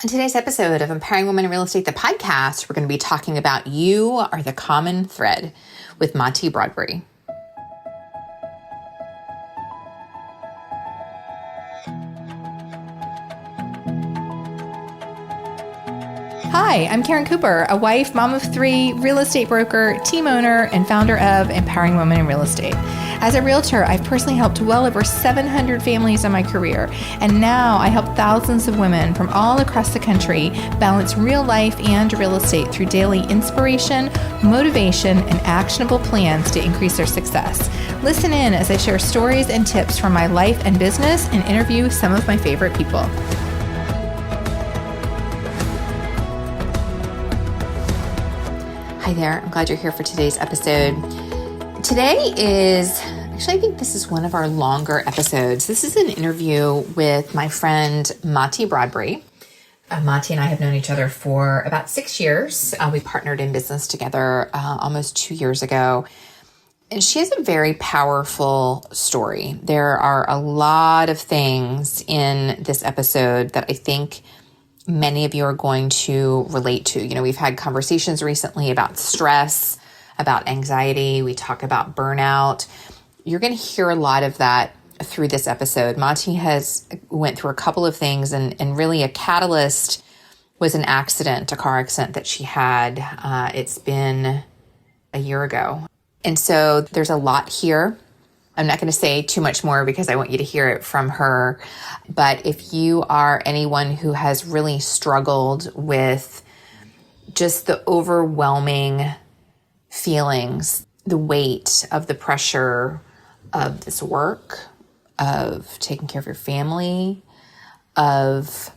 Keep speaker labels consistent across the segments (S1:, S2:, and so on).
S1: On today's episode of Empowering Women in Real Estate, the podcast, we're going to be talking about You Are the Common Thread with Maty Bradbury. Hi, I'm Karen Cooper, a wife, mom of three, real estate broker, team owner, and founder of Empowering Women in Real Estate. As a realtor, I've personally helped well over 700 families in my career, and now I help thousands of women from all across the country balance real life and real estate through daily inspiration, motivation, and actionable plans to increase their success. Listen in as I share stories and tips from my life and business and interview some of my favorite people. Hi there, I'm glad you're here for today's episode. Today is, actually I think this is one of our longer episodes. This is an interview with my friend Maty Bradbury. Maty and I have known each other for about 6 years. We partnered in business together almost 2 years ago. And she has a very powerful story. There are a lot of things in this episode that I think many of you are going to relate to. You know, we've had conversations recently about stress, about anxiety. We talk about burnout. You're going to hear a lot of that through this episode. Maty has went through a couple of things, and really a catalyst was an accident, a car accident that she had. It's been a year ago. And so there's a lot here. I'm not going to say too much more because I want you to hear it from her. But if you are anyone who has really struggled with just the overwhelming feelings, the weight of the pressure of this work, of taking care of your family, of,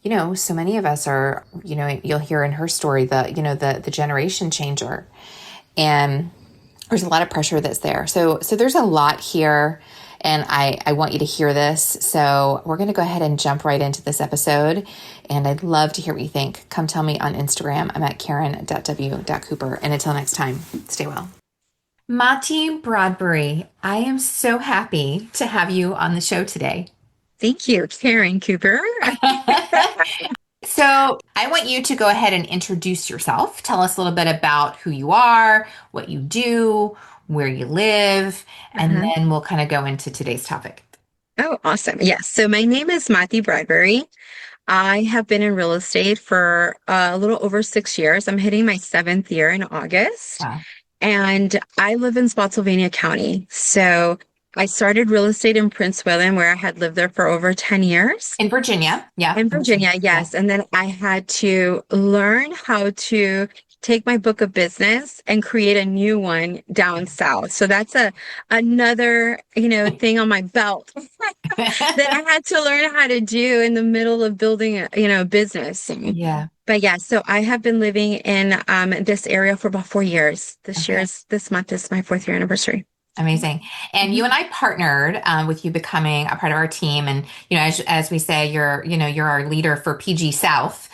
S1: you know, so many of us are, you know, you'll hear in her story, the generation changer. And there's a lot of pressure that's there. So there's a lot here, and I want you to hear this. So we're going to go ahead and jump right into this episode, and I'd love to hear what you think. Come tell me on Instagram. I'm at karen.w.cooper. And until next time, stay well. Maty Bradbury, I am so happy to have you on the show today.
S2: Thank you, Karen Cooper.
S1: So I want you to go ahead and introduce yourself. Tell us a little bit about who you are, what you do, where you live, and then we'll kind of go into today's topic.
S2: Oh, awesome. Yes. So my name is Maty Bradbury. I have been in real estate for a little over 6 years. I'm hitting my 7th year in August.
S1: Wow.
S2: And I live in Spotsylvania County. So I started real estate in Prince William, where I had lived there for over 10 years.
S1: In Virginia, yeah.
S2: In Virginia, yes. And then I had to learn how to take my book of business and create a new one down south. So that's another, thing on my belt that I had to learn how to do in the middle of building a business.
S1: Yeah.
S2: But yeah, so I have been living in this area for about 4 years. This month is my 4th year anniversary.
S1: Amazing. And you and I partnered with you becoming a part of our team. And, as we say, you're our leader for PG South,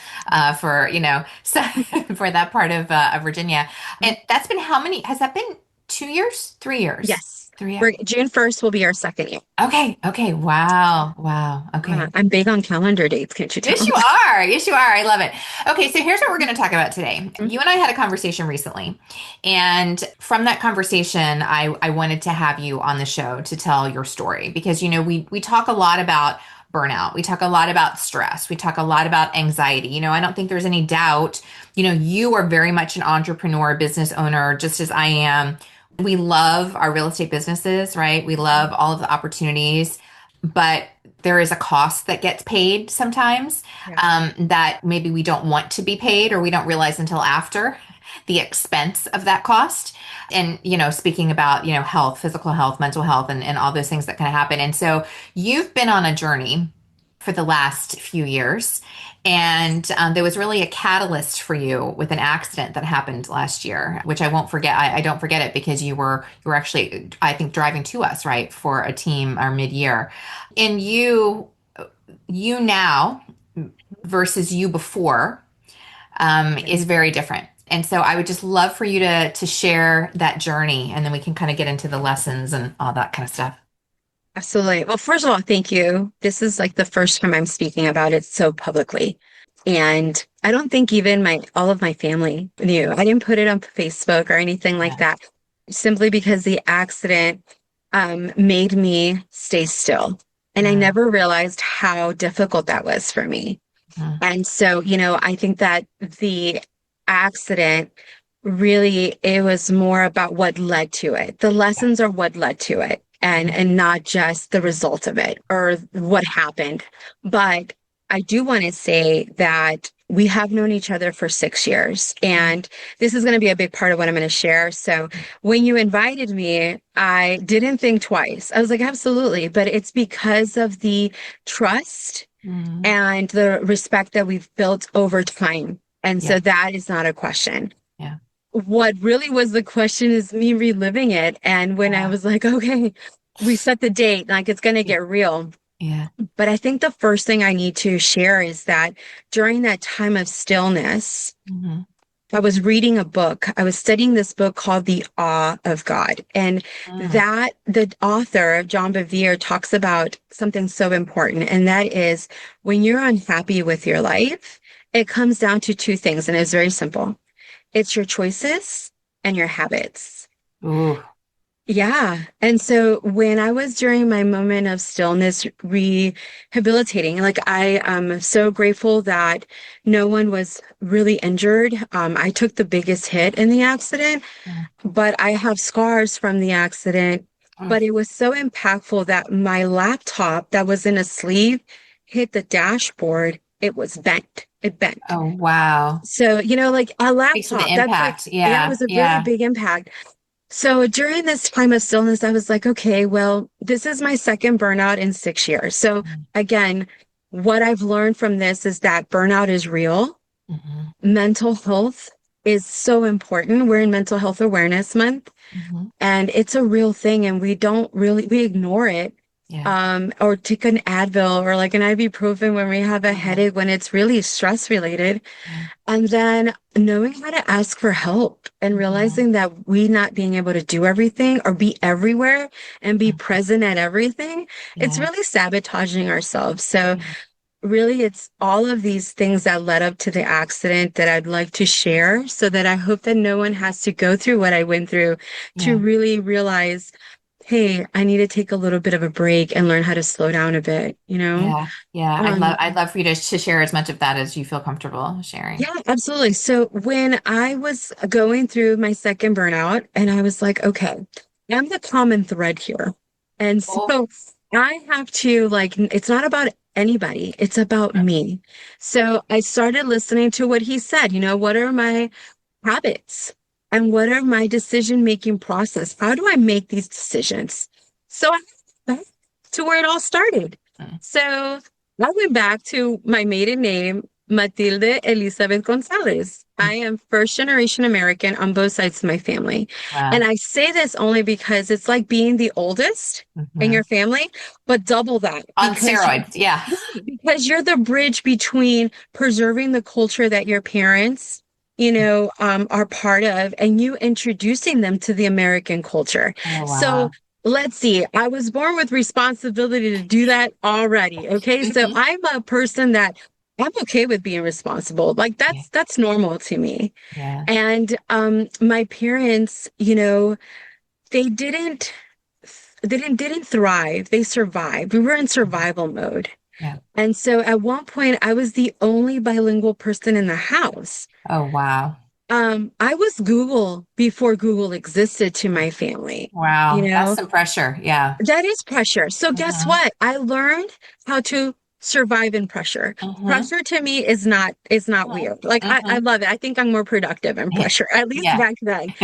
S1: for that part of Virginia. And that's been has that been 2 years, 3 years?
S2: Yes.
S1: 3 years.
S2: June 1st will be our 2nd year.
S1: Okay. Wow. Okay.
S2: I'm big on calendar dates, can't you tell?
S1: Yes, you are. I love it. Okay, so here's what we're going to talk about today. You and I had a conversation recently, and from that conversation, I wanted to have you on the show to tell your story because, we talk a lot about burnout. We talk a lot about stress. We talk a lot about anxiety. I don't think there's any doubt, you are very much an entrepreneur, business owner, just as I am. We love our real estate businesses, right? We love all of the opportunities, but there is a cost that gets paid sometimes that maybe we don't want to be paid or we don't realize until after the expense of that cost. And, speaking about, health, physical health, mental health, and all those things that can happen. And so you've been on a journey for the last few years. And there was really a catalyst for you with an accident that happened last year, which I won't forget. I don't forget it because you were actually, I think, driving to us, right, for a team or mid-year. And you now versus you before is very different. And so I would just love for you to share that journey, and then we can kind of get into the lessons and all that kind of stuff.
S2: Absolutely. Well, first of all, thank you. This is like the first time I'm speaking about it so publicly. And I don't think even all of my family knew. I didn't put it on Facebook or anything like
S1: Yeah.
S2: that, simply because the accident made me stay still. And I
S1: Mm,
S2: never realized how difficult that was for me.
S1: mm,
S2: And so, I think that the accident really, it was more about what led to it. The lessons are what led to it, and
S1: mhm,
S2: not just the result of it or what happened. But I do want to say that we have known each other for 6 years,
S1: mm,
S2: and this is going to be a big part of what I'm going to share. So when you invited me, I didn't think twice. I was like, absolutely. But it's because of the trust
S1: mm.
S2: and the respect that we've built over time. And
S1: Yeah.
S2: so that is not a question.
S1: Yeah.
S2: What really was the question is me reliving it. And when I
S1: Yeah.
S2: was like, okay, we set the date, like it's going to get real.
S1: Yeah.
S2: But I think the first thing I need to share is that during that time of stillness,
S1: Mm-hmm.
S2: I was reading a book. I was studying this book called The Awe of God. And
S1: Mm,
S2: that the author, John Bevere, talks about something so important. And that is when you're unhappy with your life, it comes down to two things. And it's very simple. It's your choices and your habits.
S1: ooh.
S2: Yeah. And so when I was during my moment of stillness rehabilitating, like I am so grateful that no one was really injured. I took the biggest hit in the accident,
S1: Mm,
S2: but I have scars from the accident.
S1: mm.
S2: But it was so impactful that my laptop that was in a sleeve hit the dashboard. It was bent. It bent.
S1: Oh, wow.
S2: So, like a
S1: Thanks for the
S2: laptop, that's like,
S1: impact.
S2: yeah, it
S1: Yeah.
S2: was a very
S1: Yeah.
S2: big impact. So during this time of stillness, I was like, okay, well, this is my second burnout in 6 years. So
S1: Mm,
S2: again, what I've learned from this is that burnout is real.
S1: mm-hmm.
S2: Mental health is so important. We're in Mental Health Awareness Month,
S1: Mm-hmm.
S2: and it's a real thing, and we ignore it.
S1: Yeah.
S2: Or take an Advil or like an ibuprofen when we have a
S1: Yeah.
S2: headache when it's really stress related.
S1: Yeah.
S2: And then knowing how to ask for help and
S1: Mm-hmm.
S2: realizing that we not being able to do everything or be everywhere and be present at everything, it's
S1: Yeah.
S2: really sabotaging ourselves. So
S1: Yeah.
S2: really it's all of these things that led up to the accident that I'd like to share so that I hope that no one has to go through what I went through to
S1: Yeah.
S2: really realize, hey, I need to take a little bit of a break and learn how to slow down a bit, you know?
S1: Yeah. Yeah.
S2: Um,
S1: I'd love for you to share as much of that as you feel comfortable sharing.
S2: Yeah, absolutely. So when I was going through my second burnout, and I was like, okay, I'm the common thread here. And
S1: Oh.
S2: so I have to, like, it's not about anybody, it's about me. So I started listening to what he said. What are my habits and what are my decision-making process? How do I make these decisions? So I went back to where it all started.
S1: Mm.
S2: So I went back to my maiden name, Matilde Elizabeth Gonzalez. I am first generation American on both sides of my family. And
S1: Wow.
S2: I say this only because it's like being the oldest in
S1: Mm-hmm.
S2: your family, but double that
S1: On steroids. Yeah.
S2: because you're the bridge between preserving the culture that your parents, are part of and you introducing them to the American culture.
S1: Oh,
S2: So
S1: wow.
S2: let's see. I was born with responsibility to do that already. Okay. So
S1: Mhm.
S2: I'm a person that I'm okay with being responsible. Like
S1: Yeah.
S2: that's normal to me.
S1: Yeah.
S2: And my parents, they didn't thrive. They survived. We were in
S1: Mhm.
S2: survival mode.
S1: Yeah.
S2: And so at one point, I was the only bilingual person in the house.
S1: Oh, wow.
S2: I was Google before Google existed to my family. You
S1: Wow. That's
S2: know,
S1: some pressure. Yeah.
S2: that is pressure. So guess
S1: Mm-hmm.
S2: what? I learned how to survive in pressure.
S1: Mm-hmm.
S2: Pressure to me is not weird. Like I
S1: Mm-hmm.
S2: love it. I think I'm more productive in
S1: Yeah.
S2: pressure, at least
S1: Yeah.
S2: back then.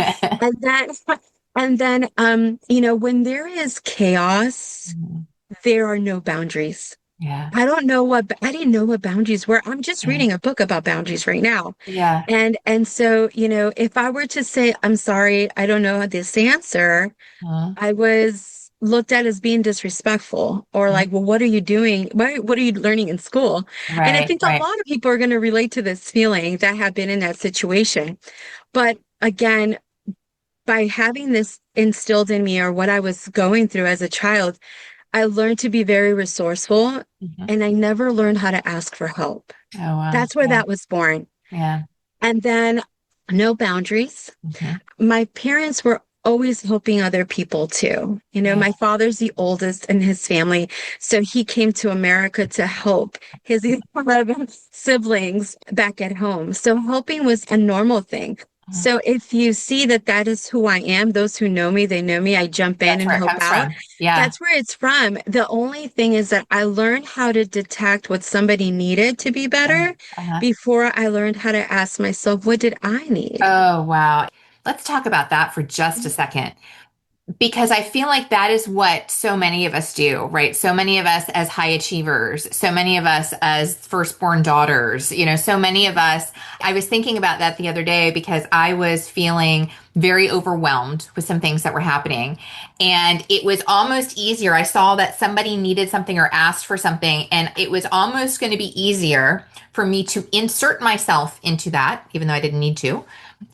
S2: And then when there is chaos,
S1: Mhm.
S2: there are no boundaries.
S1: Yeah.
S2: I didn't know what boundaries were. I'm just
S1: Yeah.
S2: reading a book about boundaries right now.
S1: Yeah.
S2: And so, if I were to say, I'm sorry, I don't know this answer,
S1: Mhm.
S2: I was looked at as being disrespectful or
S1: Mhm.
S2: like, well, what are you doing? What are you learning in school? And I
S1: Right.
S2: think a
S1: Right.
S2: lot of people are going to relate to this feeling that have been in that situation. But again, by having this instilled in me or what I was going through as a child, I learned to be very resourceful
S1: Mhm.
S2: and I never learned how to ask for help.
S1: Oh, wow.
S2: That's where
S1: Yeah.
S2: that was born.
S1: Yeah.
S2: And then no boundaries.
S1: Hmm.
S2: My parents were always helping other people too.
S1: Yeah.
S2: My father's the oldest in his family, so he came to America to help his 11 siblings back at home. So helping was a normal thing.
S1: Mhm.
S2: So if you see that that is who I am, those who know me, they know me, I jump in
S1: That's
S2: and
S1: where it
S2: help
S1: comes
S2: out.
S1: from. Yeah.
S2: That's where it's from. The only thing is that I learned how to detect what somebody needed to be better
S1: Uh-huh.
S2: before I learned how to ask myself, what did I need?
S1: Oh, wow. Let's talk about that for just a second. Because I feel like that is what so many of us do, right? So many of us as high achievers, so many of us as firstborn daughters, so many of us. I was thinking about that the other day because I was feeling very overwhelmed with some things that were happening. And it was almost easier. I saw that somebody needed something or asked for something, and it was almost going to be easier for me to insert myself into that, even though I didn't need to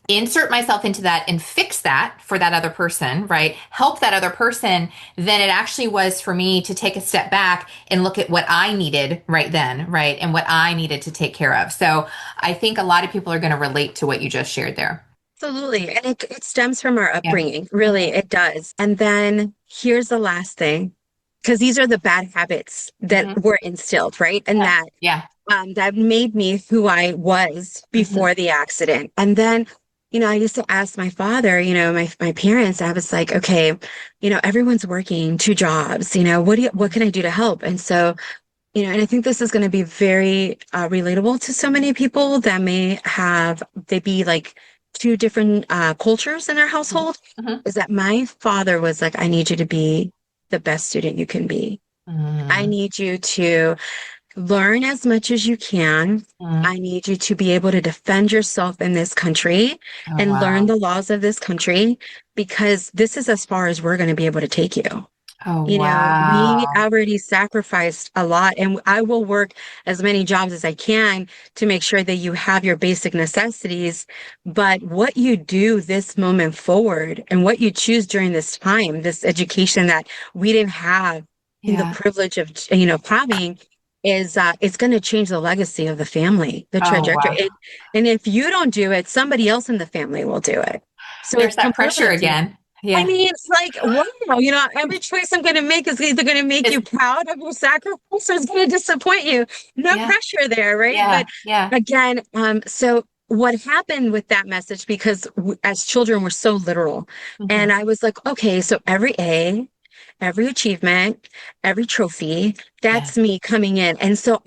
S1: insert myself into that and fix that for that other person, right? Help that other person than it actually was for me to take a step back and look at what I needed right then, right? And what I needed to take care of. So I think a lot of people are going to relate to what you just shared there.
S2: Absolutely. And it stems from our
S1: Yeah.
S2: upbringing. Really,
S1: Hmm.
S2: it does. And then here's the last thing, because these are the bad habits that
S1: Hmm.
S2: were instilled, right? And
S1: Yeah.
S2: that
S1: Yeah.
S2: that made me who I was
S1: Hmm.
S2: before the accident. And then, I used to ask my father, my parents, I was like, okay, everyone's working two jobs, what can I do to help? And so, and I think this is going to be very relatable to so many people that they be like two different cultures in their household,
S1: Hmm.
S2: is that my father was like, I need you to be the best student you can be. I
S1: Hmm.
S2: need you to learn as much as you can.
S1: Hmm.
S2: I need you to be able to defend yourself in this country
S1: Oh,
S2: and learn
S1: wow.
S2: the laws of this country, because this is as far as we're going to be able to take you.
S1: Oh,
S2: We
S1: wow.
S2: already sacrificed a lot, and I will work as many jobs as I can to make sure that you have your basic necessities. But what you do this moment forward and what you choose during this time, this education that we didn't have in the
S1: Yeah.
S2: privilege of, having, is it's going to change the legacy of the family, the
S1: Oh,
S2: trajectory.
S1: wow.
S2: And if you don't do it, somebody else in the family will do it. So
S1: There's
S2: it's
S1: that
S2: completely
S1: pressure
S2: up to you.
S1: again.
S2: I
S1: Yeah.
S2: mean, it's like, wow, every choice I'm going to make is either going to make
S1: It's,
S2: you proud of your sacrifice or it's going to disappoint you. No
S1: yeah.
S2: pressure there, right?
S1: Yeah.
S2: But
S1: Yeah.
S2: again, so what happened with that message, because as children, we're so literal.
S1: Hmm.
S2: And I was like, okay, so every A, every achievement, every trophy,
S1: Yeah.
S2: that's me coming in. And so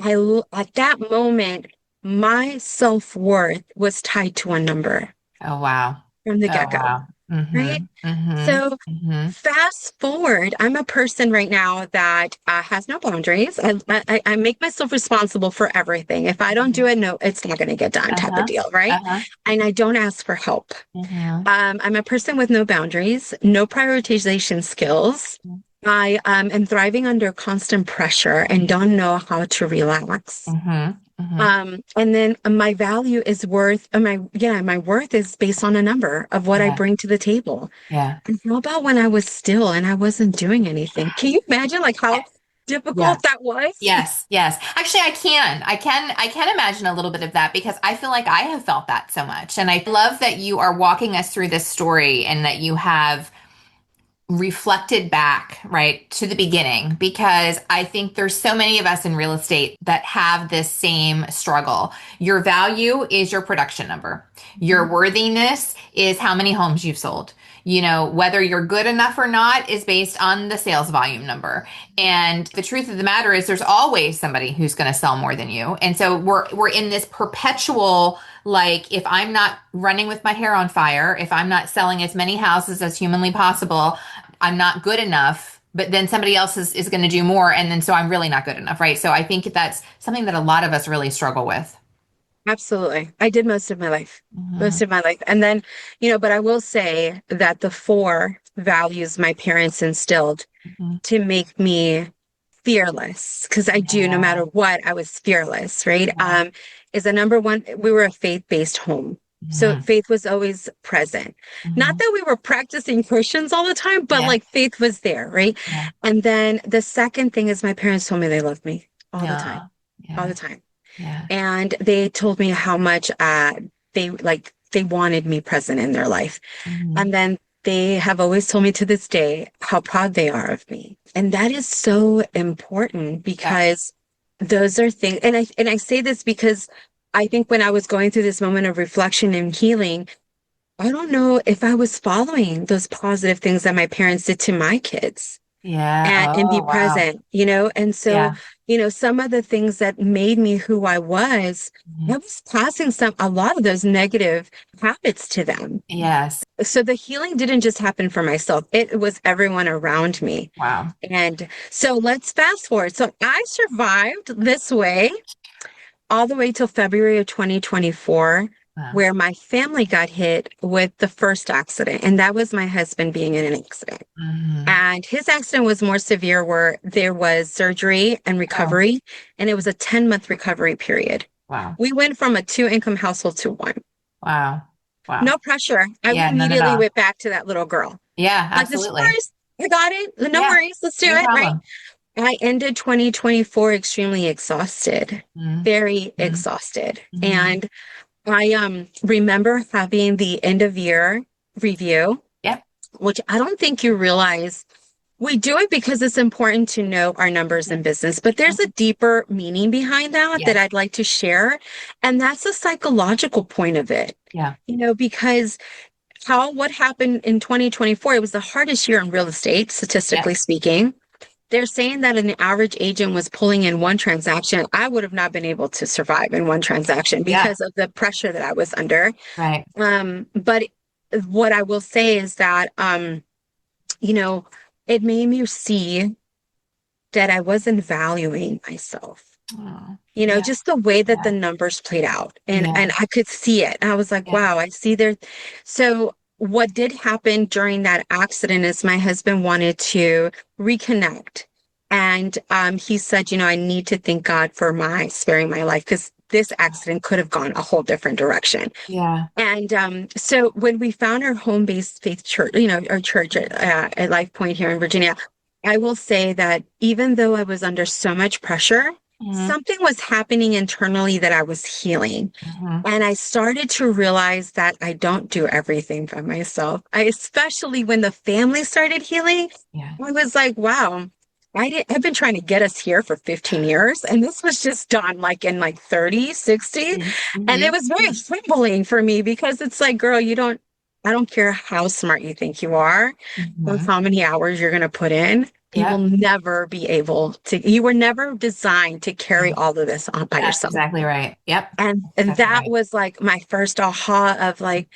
S2: at that moment, my self-worth was tied to a number
S1: Oh, wow.
S2: from the
S1: Oh,
S2: get-go,
S1: wow.
S2: right?
S1: Hmm. Hmm.
S2: So
S1: Hmm.
S2: fast forward, I'm a person right now that has no boundaries. I make myself responsible for everything. If I don't do it, no, it's not going to get done type of
S1: Uh-huh.
S2: deal, right?
S1: Uh-huh.
S2: And I don't ask for help.
S1: Hmm.
S2: I'm a person with no boundaries, no prioritization skills. I am thriving under constant pressure and don't know how to relax.
S1: Hmm. Hmm.
S2: And then my value is my worth is based on a number of what I
S1: Yeah.
S2: bring to the table.
S1: Yeah.
S2: And how about when I was still and I wasn't doing anything? Can you imagine like how
S1: Yeah.
S2: difficult that was?
S1: Yes. Yes. Actually, I can imagine a little bit of that because I feel like I have felt that so much. And I love that you are walking us through this story and that you have reflected back, right, to the beginning, because I think there's so many of us in real estate that have this same struggle. Your value is your production number. Your
S2: Mhm.
S1: worthiness is how many homes you've sold. Whether you're good enough or not is based on the sales volume number. And the truth of the matter is there's always somebody who's going to sell more than you. And so we're in this perpetual, like, if I'm not running with my hair on fire, if I'm not selling as many houses as humanly possible, I'm not good enough, but then somebody else is going to do more. And then so I'm really not good enough, right? So I think that's something that a lot of us really struggle with.
S2: Absolutely. I did most of my life, most
S1: Hmm.
S2: of my life. And then, but I will say that the four values my parents instilled
S1: Hmm.
S2: to make me fearless, because I do, no
S1: Yeah.
S2: matter what, I was fearless, right?
S1: Yeah.
S2: Is the number one, we were a faith-based home. So
S1: Hmm.
S2: faith was always present. Not
S1: Hmm.
S2: that we were practicing Christians all the time, but
S1: Yeah.
S2: like faith was there, right?
S1: Yeah.
S2: And then the second thing is my parents told me they loved me all the time,
S1: Yeah.
S2: all the
S1: Yeah.
S2: time.
S1: Yeah.
S2: And they told me how much they wanted me present in their life.
S1: Hmm.
S2: And then they have always told me to this day how proud they are of me. And that is so important
S1: Yeah.
S2: because those are things, and I say this because I think when I was going through this moment of reflection and healing, I don't know if I was following those positive things that my parents did to my kids
S1: Yeah.
S2: and be
S1: Oh, wow.
S2: present, you know? And so,
S1: Yeah.
S2: some of the things that made me who I
S1: Mhm.
S2: was passing a lot of those negative habits to them.
S1: Yes.
S2: So the healing didn't just happen for myself, it was everyone around me.
S1: Wow.
S2: And so let's fast forward. So I survived this way all the way till February of 2024,
S1: Wow.
S2: where my family got hit with the first accident. And that was my husband being in an accident.
S1: Hmm.
S2: And his accident was more severe, where there was surgery and
S1: Oh,
S2: recovery, and it was a 10-month recovery period.
S1: wow.
S2: We went from a two-income household to one.
S1: Wow. Wow.
S2: No pressure. I
S1: Yeah, none at
S2: immediately
S1: all.
S2: went back to that little girl.
S1: Yeah,
S2: Like, this
S1: absolutely.
S2: first, I got it. No
S1: Yeah,
S2: worries. Let's do
S1: no
S2: it. Right.
S1: problem.
S2: I ended 2024 extremely exhausted,
S1: Hmm.
S2: very
S1: Hmm.
S2: exhausted.
S1: Hmm.
S2: And I remember having the end of year review,
S1: Yep.
S2: which I don't think you realize. We do it because it's important to know our numbers in business, but there's a
S1: Mhm.
S2: deeper meaning behind that
S1: Yes.
S2: I'd like to share. And that's the psychological point of it,
S1: Yeah.
S2: because what happened in 2024, it was the hardest year in real estate,
S1: Yep.
S2: statistically speaking. They're saying that an average agent was pulling in one transaction. I would have not been able to survive in one transaction
S1: Yeah.
S2: because of the pressure that I was under.
S1: Right.
S2: But what I will say is that, you know, it made me see that I wasn't valuing myself.
S1: Oh, yeah.
S2: Just the way that the
S1: Yeah.
S2: numbers played out. And
S1: Yeah.
S2: I could see it. And I was like,
S1: Yeah.
S2: wow, I see there. So what did happen during that accident is my husband wanted to reconnect. And he said, I need to thank God for my sparing my life because this accident could have gone a whole different direction.
S1: Yeah.
S2: And so when we found our home-based faith church, our church at Life Point here in Virginia, I will say that even though I was under so much pressure,
S1: Hmm.
S2: something was happening internally that I was healing.
S1: Hmm.
S2: And I started to realize that I don't do everything by myself. Especially when the family started healing,
S1: Yeah.
S2: I was like, wow, I've been trying to get us here for 15 years. And this was just done like in like 30, 60. And it
S1: Hmm.
S2: was very humbling for me because it's like, girl, I don't care how smart you think you are or
S1: Hmm.
S2: how many hours you're going to put in. You will
S1: Yep.
S2: never be able to, you were never designed to carry
S1: Yeah.
S2: all of this on by
S1: That's
S2: yourself.
S1: exactly right. Yep.
S2: And
S1: Exactly
S2: that
S1: right.
S2: was like my first aha of
S1: Mhm.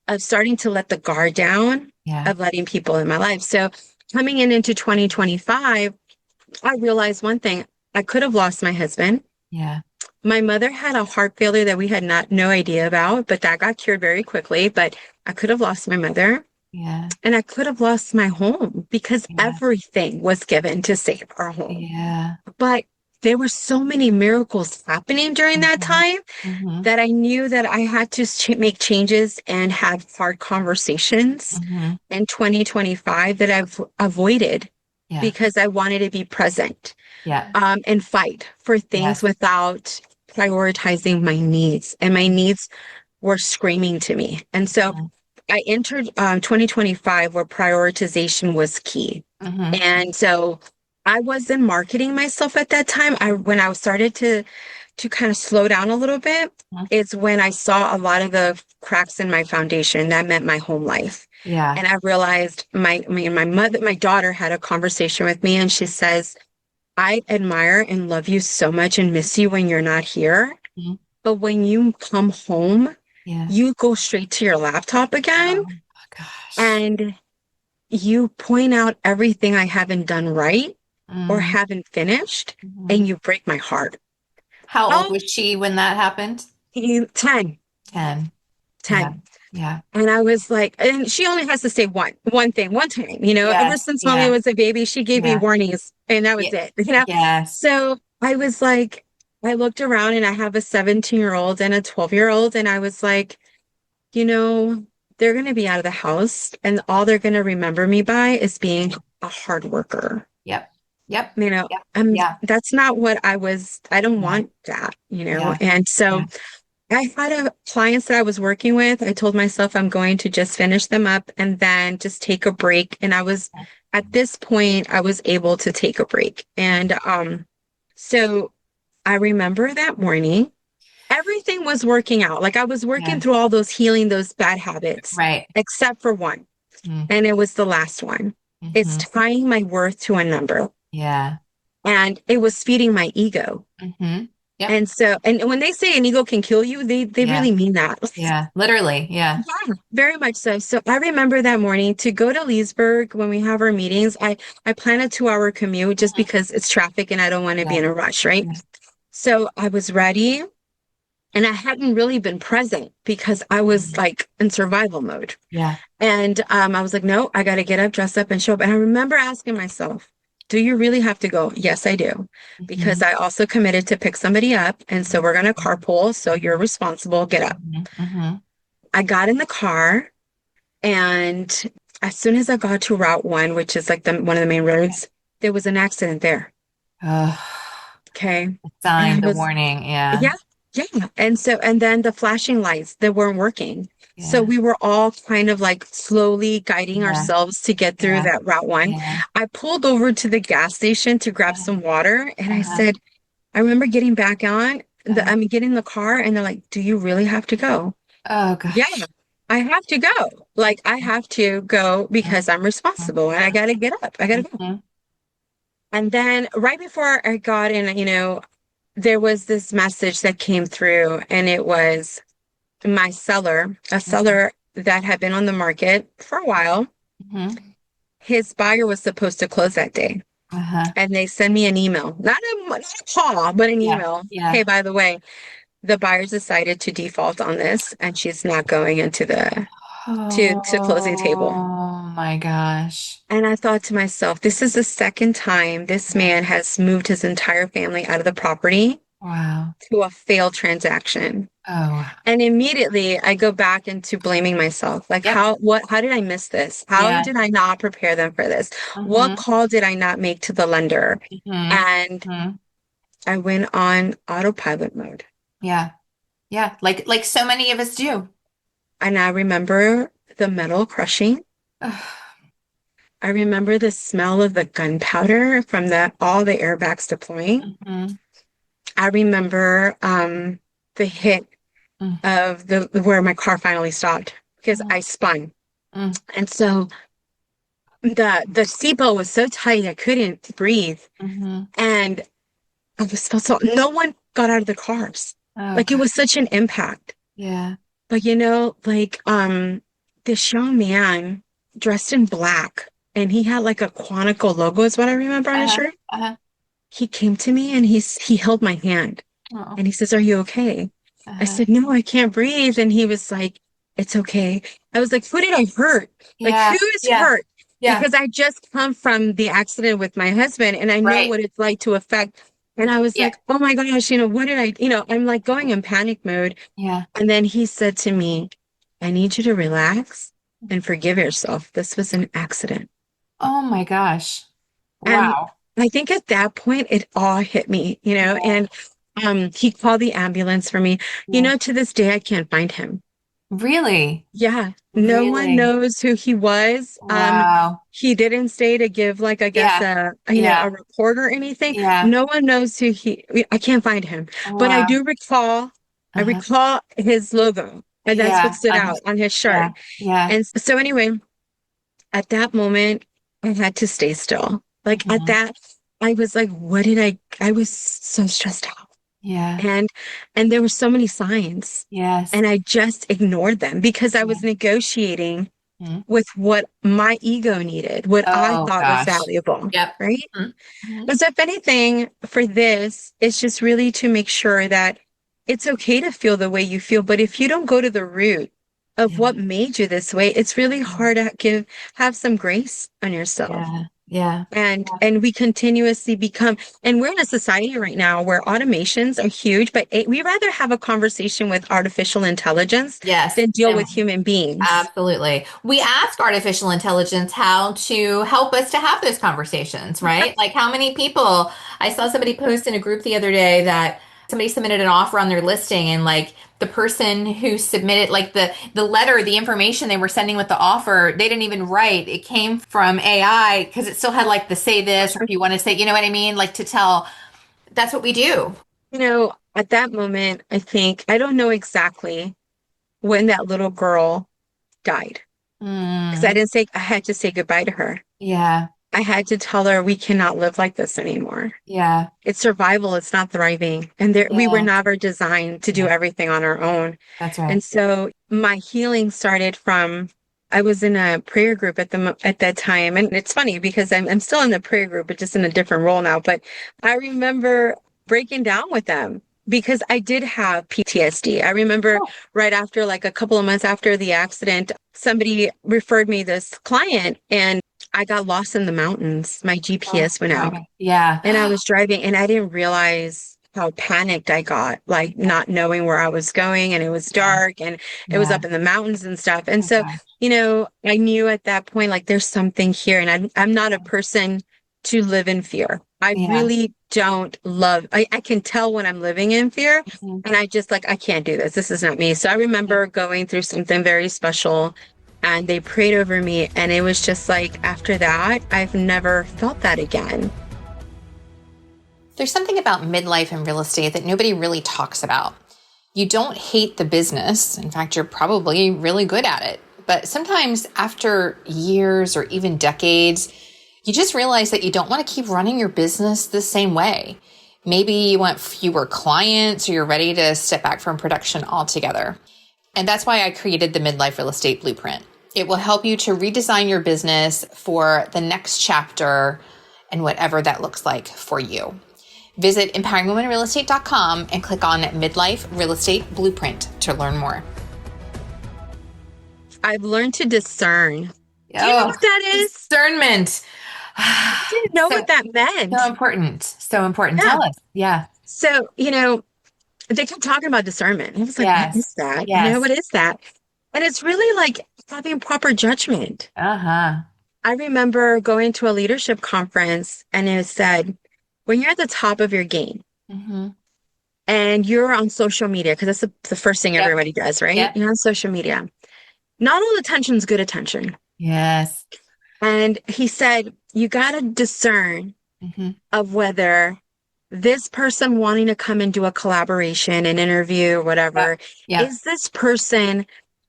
S2: of starting to let the guard down
S1: Yeah.
S2: of letting people in my life. So coming into 2025, I realized one thing. I could have lost my husband.
S1: Yeah.
S2: My mother had a heart failure that we had no idea about, but that got cured very quickly. But I could have lost my mother
S1: Yeah.
S2: and I could have lost my home because
S1: Yeah.
S2: everything was given to save our home.
S1: Yeah.
S2: But there were so many miracles happening during that
S1: Hmm.
S2: time
S1: Hmm.
S2: that I knew that I had to make changes and have hard conversations
S1: Hmm.
S2: in 2025 that I've avoided
S1: Yeah.
S2: because I wanted to be present
S1: Yeah.
S2: and fight for things
S1: Yes.
S2: without prioritizing my needs. And my
S1: Mhm.
S2: needs were screaming to me. And so
S1: Mhm.
S2: I entered 2025 where prioritization was key.
S1: Mhm.
S2: And so I wasn't marketing myself at that time. When I started to kind of slow down a little bit,
S1: Mhm.
S2: it's when I saw a lot of the cracks in my foundation. That meant my home life.
S1: Yeah.
S2: And I realized my daughter had a conversation with me and she says, I admire and love you so much and miss you when you're not here.
S1: Mhm.
S2: But when you come home,
S1: Yeah.
S2: you go straight to your laptop again
S1: Oh my gosh.
S2: and you point out everything I haven't done right or
S1: Mm.
S2: haven't finished,
S1: Mhm.
S2: and you break my heart.
S1: How old
S2: Oh,
S1: was she when that happened?
S2: 10,
S1: 10. Yeah.
S2: 10.
S1: Yeah.
S2: And I was like, and she only has to say one thing, one time, ever
S1: Yes.
S2: since mommy
S1: Yeah.
S2: was a baby, she gave me
S1: Yeah.
S2: warnings and that was
S1: Yeah.
S2: it.
S1: Yes.
S2: So I was like, I looked around and I have a 17-year-old and a 12-year-old. And I was like, you know, they're going to be out of the house and all they're going to remember me by is being a hard worker.
S1: Yep. Yep.
S2: You know,
S1: Yep. Yeah.
S2: that's not what I don't
S1: Yeah.
S2: want that, you know?
S1: Yeah.
S2: And so
S1: Yeah.
S2: I had clients that I was working with. I told myself I'm going to just finish them up and then just take a break. And at this point, I was able to take a break. And so I remember that morning, everything was working out. Like I was working
S1: Yeah.
S2: through all those healing those bad habits,
S1: Right.
S2: except for one.
S1: Mm.
S2: And it was the last one. It's
S1: Hmm.
S2: tying my worth to a number.
S1: Yeah.
S2: And it was feeding my ego.
S1: Hmm. Yep.
S2: And so, and when they say an ego can kill you, they
S1: Yeah.
S2: really mean that.
S1: Yeah. Literally. Yeah.
S2: Yeah, very much so. So I remember that morning to go to Leesburg when we have our meetings. I plan a 2 hour commute just
S1: Mhm.
S2: because it's traffic and I don't want to be
S1: Yeah.
S2: in a rush, right?
S1: Yeah.
S2: So I was ready and I hadn't really been present because I was
S1: Mhm.
S2: like in survival mode.
S1: Yeah.
S2: And I was like, no, I got to get up, dress up, and show up. And I remember asking myself, do you really have to go? Yes, I do. Because
S1: Hmm.
S2: I also committed to pick somebody up. And so we're going to carpool. So you're responsible. Get up.
S1: Hmm. Hmm.
S2: I got in the car. And as soon as I got to Route 1, which is like one of the main roads, there was an accident there.
S1: Oh,
S2: Okay.
S1: the
S2: And I
S1: sign, the
S2: was,
S1: warning. Yeah.
S2: yeah, yeah. And then the flashing lights that weren't working. So
S1: Yeah.
S2: we were all kind of like slowly guiding
S1: Yeah.
S2: ourselves to get through
S1: Yeah.
S2: that Route 1.
S1: Yeah.
S2: I pulled over to the gas station to grab
S1: Uh-huh.
S2: some water. And I
S1: Uh-huh.
S2: said, I remember getting back on
S1: Uh-huh.
S2: getting in the car and they're like, do you really have to go?
S1: Oh
S2: Yeah,
S1: gosh.
S2: I have to go. Like I have to go because I'm responsible and I got to get up. I got to go.
S1: Mm-hmm.
S2: And then right before I got in, there was this message that came through and it was a seller that had been on the market for a while.
S1: Hmm.
S2: His buyer was supposed to close that day.
S1: Uh-huh.
S2: And they send me an email, not a call, but an
S1: Yeah.
S2: email.
S1: Yeah.
S2: Hey, by the way, the buyer's decided to default on this and she's not going into to closing table.
S1: Oh my gosh.
S2: And I thought to myself, this is the second time this
S1: Yeah.
S2: man has moved his entire family out of the property
S1: Wow.
S2: to a failed transaction.
S1: Oh.
S2: And immediately I go back into blaming myself. Like
S1: Yep.
S2: how did I miss this? How
S1: Yeah.
S2: did I not prepare them for this? What
S1: Mm-hmm.
S2: call did I not make to the lender?
S1: Mm-hmm.
S2: And
S1: Hmm.
S2: I went on autopilot mode.
S1: Yeah. Yeah. Like so many of us do.
S2: And I remember the metal crushing.
S1: Ugh.
S2: I remember the smell of the gunpowder from all the airbags deploying.
S1: Mm-hmm.
S2: I remember the hit of the where my car finally stopped because I spun.
S1: Mm-hmm.
S2: And so the seatbelt was so tight I couldn't breathe.
S1: Mm-hmm.
S2: And I was so no one got out of the cars.
S1: Oh
S2: Like it
S1: God.
S2: was such an impact.
S1: Yeah.
S2: But like this young man dressed in black and he had like a Quantico logo is what I remember on his
S1: Uh-huh.
S2: shirt.
S1: Uh-huh.
S2: He came to me and he held my hand
S1: Oh.
S2: and he says, "Are you okay?" I
S1: Uh-huh.
S2: said, "No, I can't breathe." And he was like, "It's okay." I was like, "Who did I hurt? Like, who
S1: Yeah.
S2: is
S1: Yeah.
S2: hurt?"
S1: Yeah.
S2: Because I just come from the accident with my husband and I know
S1: Right.
S2: what it's like to affect. And I was
S1: Yeah.
S2: like, "Oh my gosh, what did I, I'm like going in panic mode."
S1: Yeah.
S2: And then he said to me, "I need you to relax and forgive yourself. This was an accident."
S1: Oh my gosh.
S2: And
S1: Wow.
S2: I think at that point, it all hit me,
S1: Yeah.
S2: and he called the ambulance for me.
S1: Yeah.
S2: To this day, I can't find him.
S1: Really?
S2: Yeah, no one
S1: Really?
S2: knows who he was.
S1: Wow.
S2: He didn't stay to give like, I guess,
S1: Yeah.
S2: a
S1: Yeah.
S2: report or anything.
S1: Yeah.
S2: No one knows I can't find him. But
S1: Wow.
S2: I
S1: Uh-huh.
S2: recall his logo, and that's what
S1: Yeah.
S2: stood
S1: Uh-huh.
S2: out on his
S1: Yeah.
S2: shirt.
S1: Yeah.
S2: And so anyway, at that moment, I had to stay still. Like at
S1: Hmm.
S2: that, I was like, I was so stressed out.
S1: Yeah.
S2: And there were so many signs.
S1: Yes.
S2: And I just ignored them because I
S1: Yeah.
S2: was negotiating
S1: Mhm.
S2: with what my ego needed, what I
S1: Oh
S2: thought was
S1: gosh.
S2: valuable.
S1: Yep.
S2: Right.
S1: Mm-hmm.
S2: But so if anything, for this, it's just really to make sure that it's okay to feel the way you feel. But if you don't go to the root of
S1: Yeah.
S2: what made you this way, it's really hard to have some grace on yourself.
S1: Yeah. Yeah.
S2: And we continuously become, and we're in a society right now where automations are huge, but we rather have a conversation with artificial intelligence
S1: Yes.
S2: than deal with
S1: Um,
S2: human beings.
S1: Absolutely. We ask artificial intelligence how to help us to have those conversations, right? Like how many people, I saw somebody post in a group the other day that somebody submitted an offer on their listing and like the person who submitted like the letter, the information they were sending with the offer, they didn't even write. It came from AI because it still had like the say this or if you want to say, you know what I mean? Like to tell, that's what we do.
S2: At that moment, I think, I don't know exactly when that little girl died because
S1: Mm,
S2: I had to say goodbye to her.
S1: yeah.
S2: I had to tell her we cannot live like this anymore.
S1: Yeah.
S2: It's survival, it's not thriving. And we were
S1: Yeah.
S2: never designed to do
S1: Yeah.
S2: everything on our own.
S1: That's
S2: And
S1: right.
S2: so my healing started from I was in a prayer group at that time. And it's funny because I'm still in the prayer group, but just in a different role now. But I remember breaking down with them because I did have PTSD. I remember right after, like a couple of months after the accident, somebody referred me this client and I got lost in the mountains. My
S1: Oh,
S2: GPS went out
S1: God. Yeah.
S2: and I was driving and I didn't realize how panicked I got, like
S1: Yeah.
S2: not knowing where I was going. And it was
S1: Yeah.
S2: dark and it was
S1: Yeah.
S2: up in the mountains and stuff. And
S1: Oh,
S2: so,
S1: gosh.
S2: I knew at that point, like there's something here. And I'm not a person to live in fear. I
S1: Yeah.
S2: really don't love, I can tell when I'm living in fear.
S1: Mhm.
S2: And I just like, I can't do this. This is not me. So I
S1: Yeah.
S2: remember going through something very special and they prayed over me. And it was just like, after that, I've never felt that again.
S1: There's something about midlife and real estate that nobody really talks about. You don't hate the business. In fact, you're probably really good at it. But sometimes after years or even decades, you just realize that you don't want to keep running your business the same way. Maybe you want fewer clients or you're ready to step back from production altogether. And that's why I created the Midlife Real Estate Blueprint. It will help you to redesign your business for the next chapter and whatever that looks like for you. Visit empoweringwomenrealestate.com and click on Midlife Real Estate Blueprint to learn more.
S2: I've learned to discern. Do you know
S1: Oh,
S2: what that is?
S1: discernment.
S2: I didn't know
S1: So,
S2: what that
S1: so
S2: meant.
S1: important. So important.
S2: Yeah.
S1: Tell us. Yeah.
S2: So, they kept talking about discernment. I was like, what is
S1: Yes.
S2: that?
S1: Yes.
S2: What is that? And it's really like having proper judgment.
S1: Uh-huh.
S2: I remember going to a leadership conference and it said, when you're at the top of your game
S1: Mm-hmm.
S2: and you're on social media, because that's the first thing
S1: Yep.
S2: everybody does, right?
S1: Yep.
S2: You're on social media. Not all attention is good attention.
S1: Yes.
S2: And he said, you got to discern
S1: Mm-hmm.
S2: of whether this person wanting to come and do a collaboration, an interview,
S1: Yep.
S2: whatever,
S1: Yep.
S2: is this person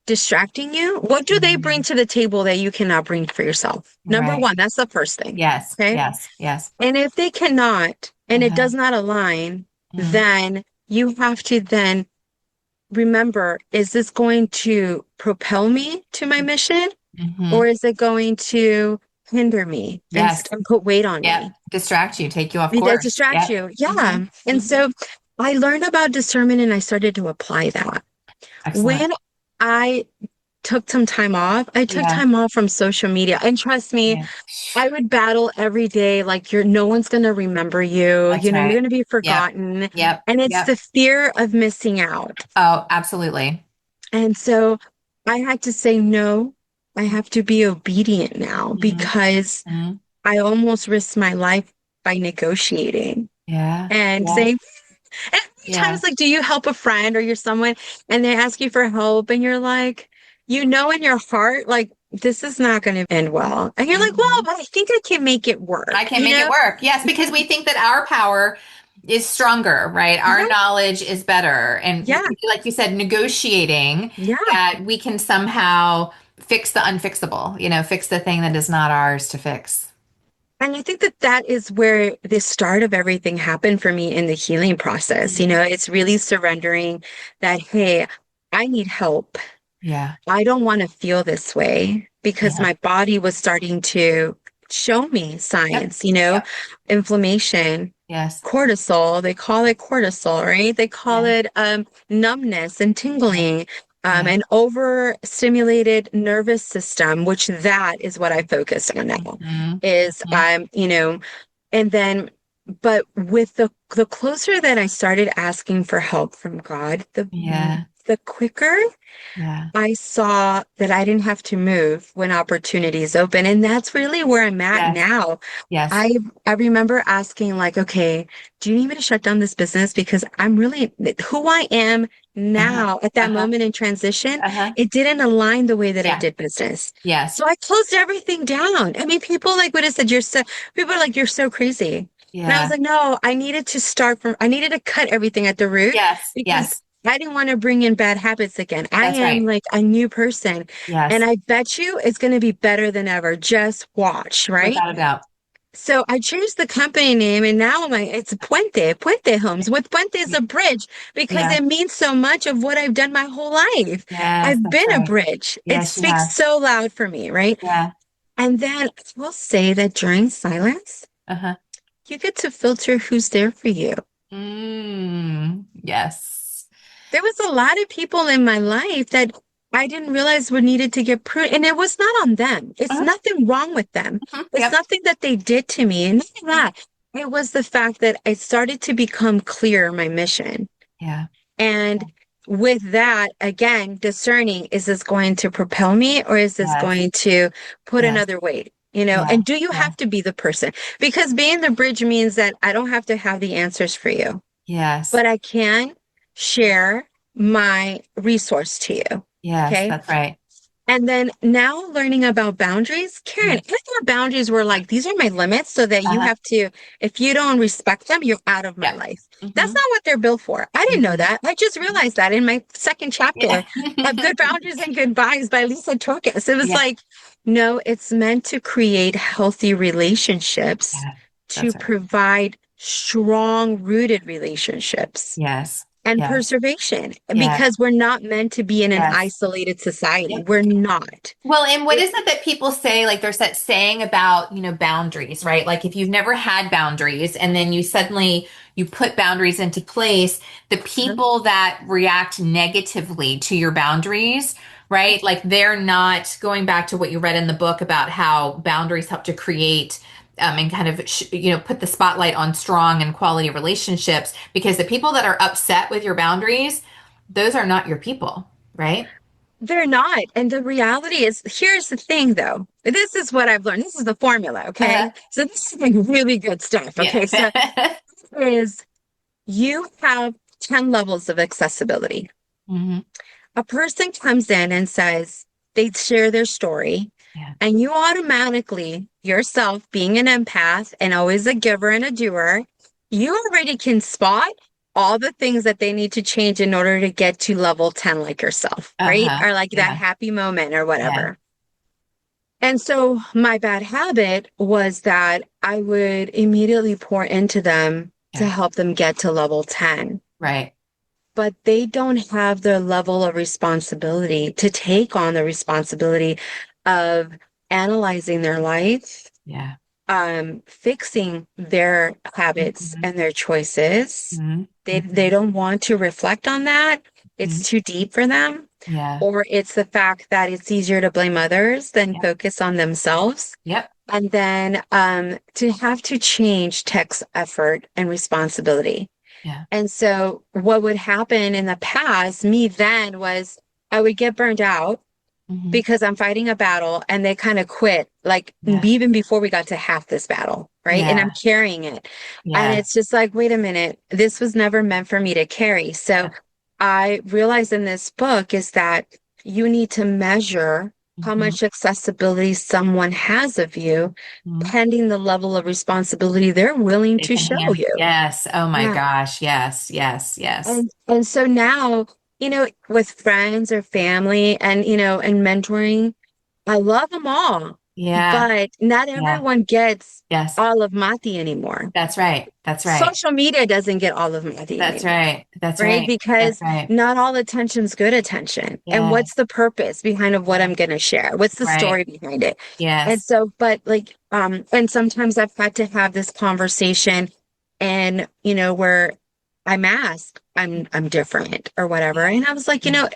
S2: distracting you? What do they bring
S1: Mhm.
S2: to the table that you cannot bring for yourself? Number
S1: Right.
S2: one, that's the first thing.
S1: Yes.
S2: Okay.
S1: Yes. Yes.
S2: And if they cannot, and it
S1: Uh-huh.
S2: does not align,
S1: Mm-hmm.
S2: then you have to then remember, is this going to propel me to my mission?
S1: Mm-hmm.
S2: Or is it going to hinder me and,
S1: Yes.
S2: and put weight on
S1: Yep.
S2: me?
S1: Distract you, take you off
S2: That
S1: course.
S2: distracts
S1: Yep.
S2: you.
S1: Mm-hmm.
S2: Yeah. And
S1: Mm-hmm.
S2: so I learned about discernment and I started to apply that.
S1: Excellent.
S2: When I took some time off, I took
S1: Yeah.
S2: time off from social media. And trust me,
S1: Yeah.
S2: I would battle every day. Like no one's going to remember you.
S1: That's
S2: You're
S1: right.
S2: going to be
S1: Yep.
S2: forgotten.
S1: Yep.
S2: And it's
S1: Yep.
S2: the fear of missing out.
S1: Oh, absolutely.
S2: And so I had to say, no, I have to be obedient now
S1: Mm-hmm.
S2: because
S1: Mm-hmm.
S2: I almost risked my life by negotiating
S1: Yeah.
S2: and
S1: Yeah.
S2: saying, and
S1: Yeah.
S2: times like, do you help a friend or you're someone and they ask you for help and you're like, in your heart, like, this is not going to end well. And you're like, well,
S1: Mhm.
S2: I think I can make it
S1: I
S2: work,
S1: can make it work. Yes, because
S2: Yeah.
S1: we think that our power is stronger, right? Our
S2: Yeah.
S1: knowledge is better. And
S2: Yeah.
S1: like you said, negotiating
S2: Yeah.
S1: that we can somehow fix the unfixable, fix the thing that is not ours to fix.
S2: And I think that is where the start of everything happened for me in the healing process.
S1: Mhm.
S2: It's really surrendering that, hey, I need help.
S1: Yeah.
S2: I don't want to feel this way because
S1: Yeah.
S2: my body was starting to show me
S1: Yep.
S2: signs,
S1: Yep.
S2: inflammation,
S1: Yes.
S2: cortisol. They call it cortisol, right? They call
S1: Yeah.
S2: it numbness and
S1: Yeah.
S2: tingling.
S1: Yeah.
S2: an overstimulated nervous system, which that is what I focus on now,
S1: Mhm.
S2: is,
S1: Mhm.
S2: and then, but with the closer that I started asking for help from God,
S1: Yeah.
S2: the quicker
S1: Yeah.
S2: I saw that I didn't have to move when opportunities open. And that's really where I'm at
S1: Yes.
S2: now.
S1: Yes.
S2: I remember asking, like, okay, do you need me to shut down this business? Because I'm really who I am
S1: Uh-huh.
S2: now at that
S1: Uh-huh.
S2: moment in transition.
S1: Uh-huh.
S2: It didn't align the way that I
S1: Yeah.
S2: did business.
S1: Yes.
S2: So I closed everything down. I mean, people like would have said, people are like, you're so crazy. And I was
S1: Yeah.
S2: like, no, I needed to cut everything at the root
S1: Yes.
S2: because
S1: Yes.
S2: I didn't want to bring in bad habits again. I
S1: That's
S2: am
S1: right.
S2: like a new person. And
S1: Yes.
S2: I bet you it's going to be better than ever. Just watch, right?
S1: Without a doubt.
S2: So I changed the company name and now it's Puente Homes. With Puente is
S1: Y-
S2: a bridge because
S1: Yeah.
S2: it means so much of what I've done my whole life.
S1: Yes,
S2: I've
S1: that's
S2: been a
S1: right.
S2: bridge. It
S1: Yes, you have.
S2: speaks so loud for me, right?
S1: Yeah.
S2: And then I will say that during silence,
S1: Uh-huh.
S2: you get to filter who's there for you.
S1: Yes.
S2: There was a lot of people in my life that I didn't realize were needed to get pruned. And it was not on them. It's
S1: Uh-huh.
S2: nothing wrong with them.
S1: Mhm.
S2: It's
S1: Yep.
S2: nothing that they did to me. And none of that. It was the fact that I started to become clear my mission.
S1: Yeah.
S2: And with that, again, discerning, is this going to propel me or is this
S1: Yes.
S2: going to put
S1: Yes.
S2: another weight?
S1: Yeah.
S2: And do you
S1: Yeah.
S2: have to be the person? Because being the bridge means that I don't have to have the answers for you,
S1: Yes.
S2: but I can share my resource to you.
S1: Yes,
S2: Okay.
S1: that's right.
S2: And then now learning about boundaries, Karen,
S1: Yeah.
S2: I thought boundaries were like, these are my limits so that you
S1: Uh-huh.
S2: have to, if you don't respect them, you're out of my
S1: Yeah.
S2: life. That's
S1: Hmm.
S2: not what they're built for. I didn't know
S1: Hmm.
S2: that. I just realized that in my second chapter
S1: Yeah.
S2: of Good Boundaries and Goodbyes by Lisa Torkis. It was
S1: Yeah.
S2: like, no, it's meant to create healthy relationships,
S1: Yeah.
S2: to
S1: That's right.
S2: provide strong rooted relationships
S1: Yes.
S2: and
S1: Yes.
S2: preservation
S1: Yeah.
S2: because we're not meant to be in an
S1: Yes.
S2: isolated society. We're not.
S1: Well, and what
S2: It,
S1: is it that people say? Like there's that saying about, boundaries, right? Like if you've never had boundaries and then you put boundaries into place, the people that react negatively to your boundaries, right? Like they're not going back to what you read in the book about how boundaries help to create and kind of put the spotlight on strong and quality relationships because the people that are upset with your boundaries, those are not your people, right?
S2: they're not. And the reality is, here's the thing though. This is what I've learned. This is the formula,
S1: Uh-huh.
S2: okay? So this is like really good stuff.
S1: Yeah.
S2: Okay. So is you have 10 levels of accessibility.
S1: Hmm.
S2: A person comes in and says they share their story,
S1: Yeah.
S2: and you automatically, yourself being an empath and always a giver and a doer, you already can spot all the things that they need to change in order to get to level 10 like yourself, right?
S1: Uh-huh.
S2: Or like that
S1: Yeah.
S2: happy moment or
S1: Yeah.
S2: whatever. And so my bad habit was that I would immediately pour into them to
S1: Yeah.
S2: help them get to level 10,
S1: Right.
S2: but they don't have the level of responsibility to take on the responsibility of analyzing their life,
S1: Yeah.
S2: fixing their habits
S1: Hmm.
S2: and their choices.
S1: Hmm.
S2: They don't want to reflect on that. It's
S1: Hmm.
S2: too deep for them.
S1: Yeah.
S2: Or it's the fact that it's easier to blame others than
S1: Yep.
S2: focus on themselves.
S1: Yep.
S2: And then to have to change takes effort and responsibility.
S1: Yeah.
S2: And so what would happen in the past, me then, was I would get burned out
S1: Hmm.
S2: because I'm fighting a battle and they kind of quit, like
S1: Yeah.
S2: even before we got to half this battle, right? And I'm
S1: Yeah.
S2: carrying it. And
S1: Yeah.
S2: it's just like, wait a minute, this was never meant for me to carry. So
S1: Yeah.
S2: I realized in this book is that you need to measure how
S1: Hmm.
S2: much accessibility someone has of you,
S1: Hmm.
S2: pending the level of responsibility they're willing
S1: They
S2: to
S1: can
S2: show
S1: handle.
S2: you.
S1: Yes. Oh my
S2: Yeah.
S1: gosh. Yes. Yes. Yes.
S2: And so now, with friends or family and and mentoring, I love them all,
S1: Yeah.
S2: but not
S1: Yeah.
S2: everyone gets
S1: Yes.
S2: all of Mati anymore.
S1: That's right. That's right.
S2: Social media doesn't get all of Mati
S1: That's
S2: anymore,
S1: right. That's
S2: right?
S1: right. That's
S2: Because
S1: right.
S2: not all attention's good attention. And
S1: Yeah.
S2: what's the purpose behind of what
S1: Yeah.
S2: I'm going to share? What's the
S1: Right.
S2: story behind it? And
S1: Yes.
S2: so, but like, and sometimes I've had to have this conversation and, where I'm asked, I'm different or whatever.
S1: Yeah.
S2: And I was like,
S1: Yeah.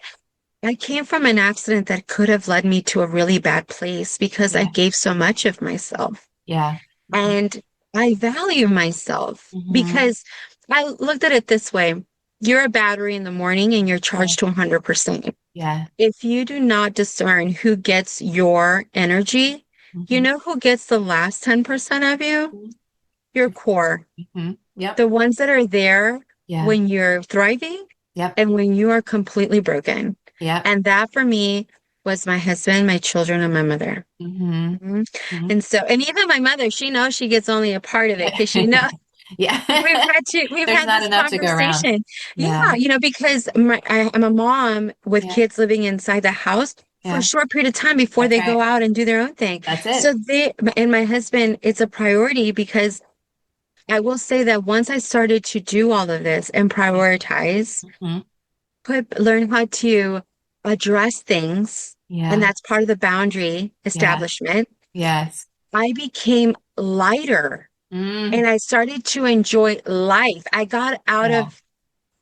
S2: I came from an accident that could have led me to a really bad place because I
S1: Yeah.
S2: gave so much of myself.
S1: Yeah.
S2: And I value myself
S1: Mm-hmm.
S2: because I looked at it this way. You're a battery in the morning and you're
S1: Yeah.
S2: charged to 100%.
S1: Yeah.
S2: If you do not discern who gets your energy, you
S1: Mm-hmm.
S2: know who gets the last 10% of you? Your core.
S1: Mm-hmm. Yep.
S2: The ones that are there
S1: Yeah.
S2: when you're thriving
S1: Yep.
S2: and when you are completely broken.
S1: Yep.
S2: And that for me was my husband, my children, and my mother.
S1: Mm-hmm.
S2: Mhm.
S1: Mm-hmm.
S2: And so, and even my mother, she knows she gets only a part of it because she knows
S1: Yeah.
S2: we've
S1: There's
S2: had
S1: not
S2: this
S1: enough to go around.
S2: conversation.
S1: Yeah.
S2: Yeah, because I'm a mom with
S1: Yeah.
S2: kids living inside the house for a
S1: Yeah.
S2: short period of time before
S1: That's
S2: they go
S1: right.
S2: out and do their own thing.
S1: That's
S2: So
S1: it.
S2: they and my husband, it's a priority because I will say that once I started to do all of this and prioritize,
S1: Mm-hmm.
S2: learn how to address things, and
S1: Yeah.
S2: that's part of the boundary
S1: Yeah.
S2: establishment,
S1: Yes.
S2: I became lighter
S1: Mm.
S2: and I started to enjoy life. I got out
S1: Yeah.
S2: of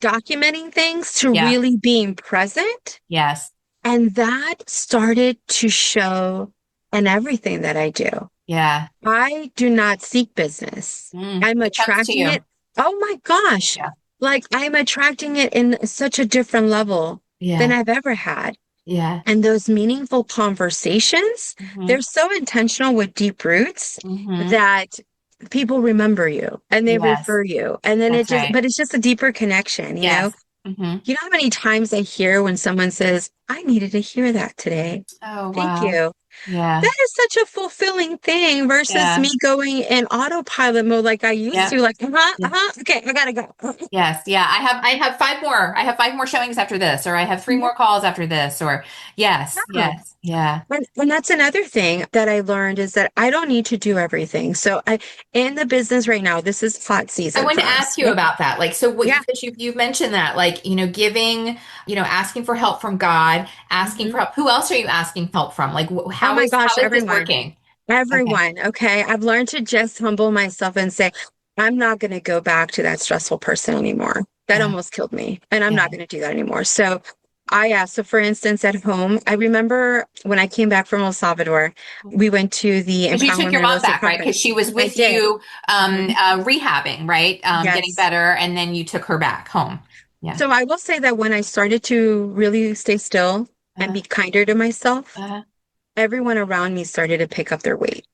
S2: documenting things to
S1: Yeah.
S2: really being present.
S1: Yes.
S2: And that started to show in everything that I do.
S1: Yeah.
S2: I do not seek business.
S1: Mm.
S2: I'm
S1: It comes to
S2: attracting
S1: you.
S2: it. Oh my gosh.
S1: Yeah.
S2: Like I'm attracting it in such a different level than
S1: Yeah.
S2: I've ever had.
S1: Yeah.
S2: And those meaningful conversations,
S1: Mm-hmm.
S2: they're so intentional with deep roots
S1: Mm-hmm.
S2: that people remember you and they
S1: Yes.
S2: refer you. And then
S1: That's right.
S2: but it's just a deeper connection, you know?
S1: Yes. Mm-hmm.
S2: You know how many times I hear when someone says, I needed to hear that today.
S1: Oh,
S2: Thank
S1: wow.
S2: you.
S1: Yeah.
S2: That is such a fulfilling thing versus
S1: Yeah.
S2: me going in autopilot mode like I used
S1: Yeah.
S2: to, like,
S1: Yeah.
S2: okay, I gotta go.
S1: Yes. Yeah. I have five more. I have five more showings after this, or I have three more calls after this, or yes.
S2: Yeah.
S1: Yes. Yeah.
S2: And that's another thing that I learned is that I don't need to do everything. So in the business right now, this is hot
S1: I
S2: season
S1: wanted
S2: for
S1: to
S2: us.
S1: ask you about that. Like, so what,
S2: Yeah.
S1: because you've mentioned that, like, giving, asking for help from God, asking for
S2: Mhm.
S1: help. Who else are you asking help from? Like,
S2: Oh my
S1: how
S2: gosh,
S1: is this
S2: everyone.
S1: working? Okay.
S2: Everyone. Okay. I've learned to just humble myself and say, I'm not going to go back to that stressful person anymore. That
S1: Yeah.
S2: almost killed me. And I'm not
S1: Yeah.
S2: going to do that anymore. So so for instance, at home, I remember when I came back from El Salvador, we went to the
S1: Because you took
S2: Empowerment
S1: your
S2: Real
S1: mom
S2: Estate
S1: back, right?
S2: Conference.
S1: Because she was
S2: I
S1: with
S2: did.
S1: you,
S2: Mhm.
S1: rehabbing, right? Getting
S2: Yes.
S1: better, and then you took her back home. Yeah.
S2: So I will say that when I started to really stay still and
S1: Uh,
S2: be kinder to myself,
S1: uh,
S2: everyone around me started to pick up their weight.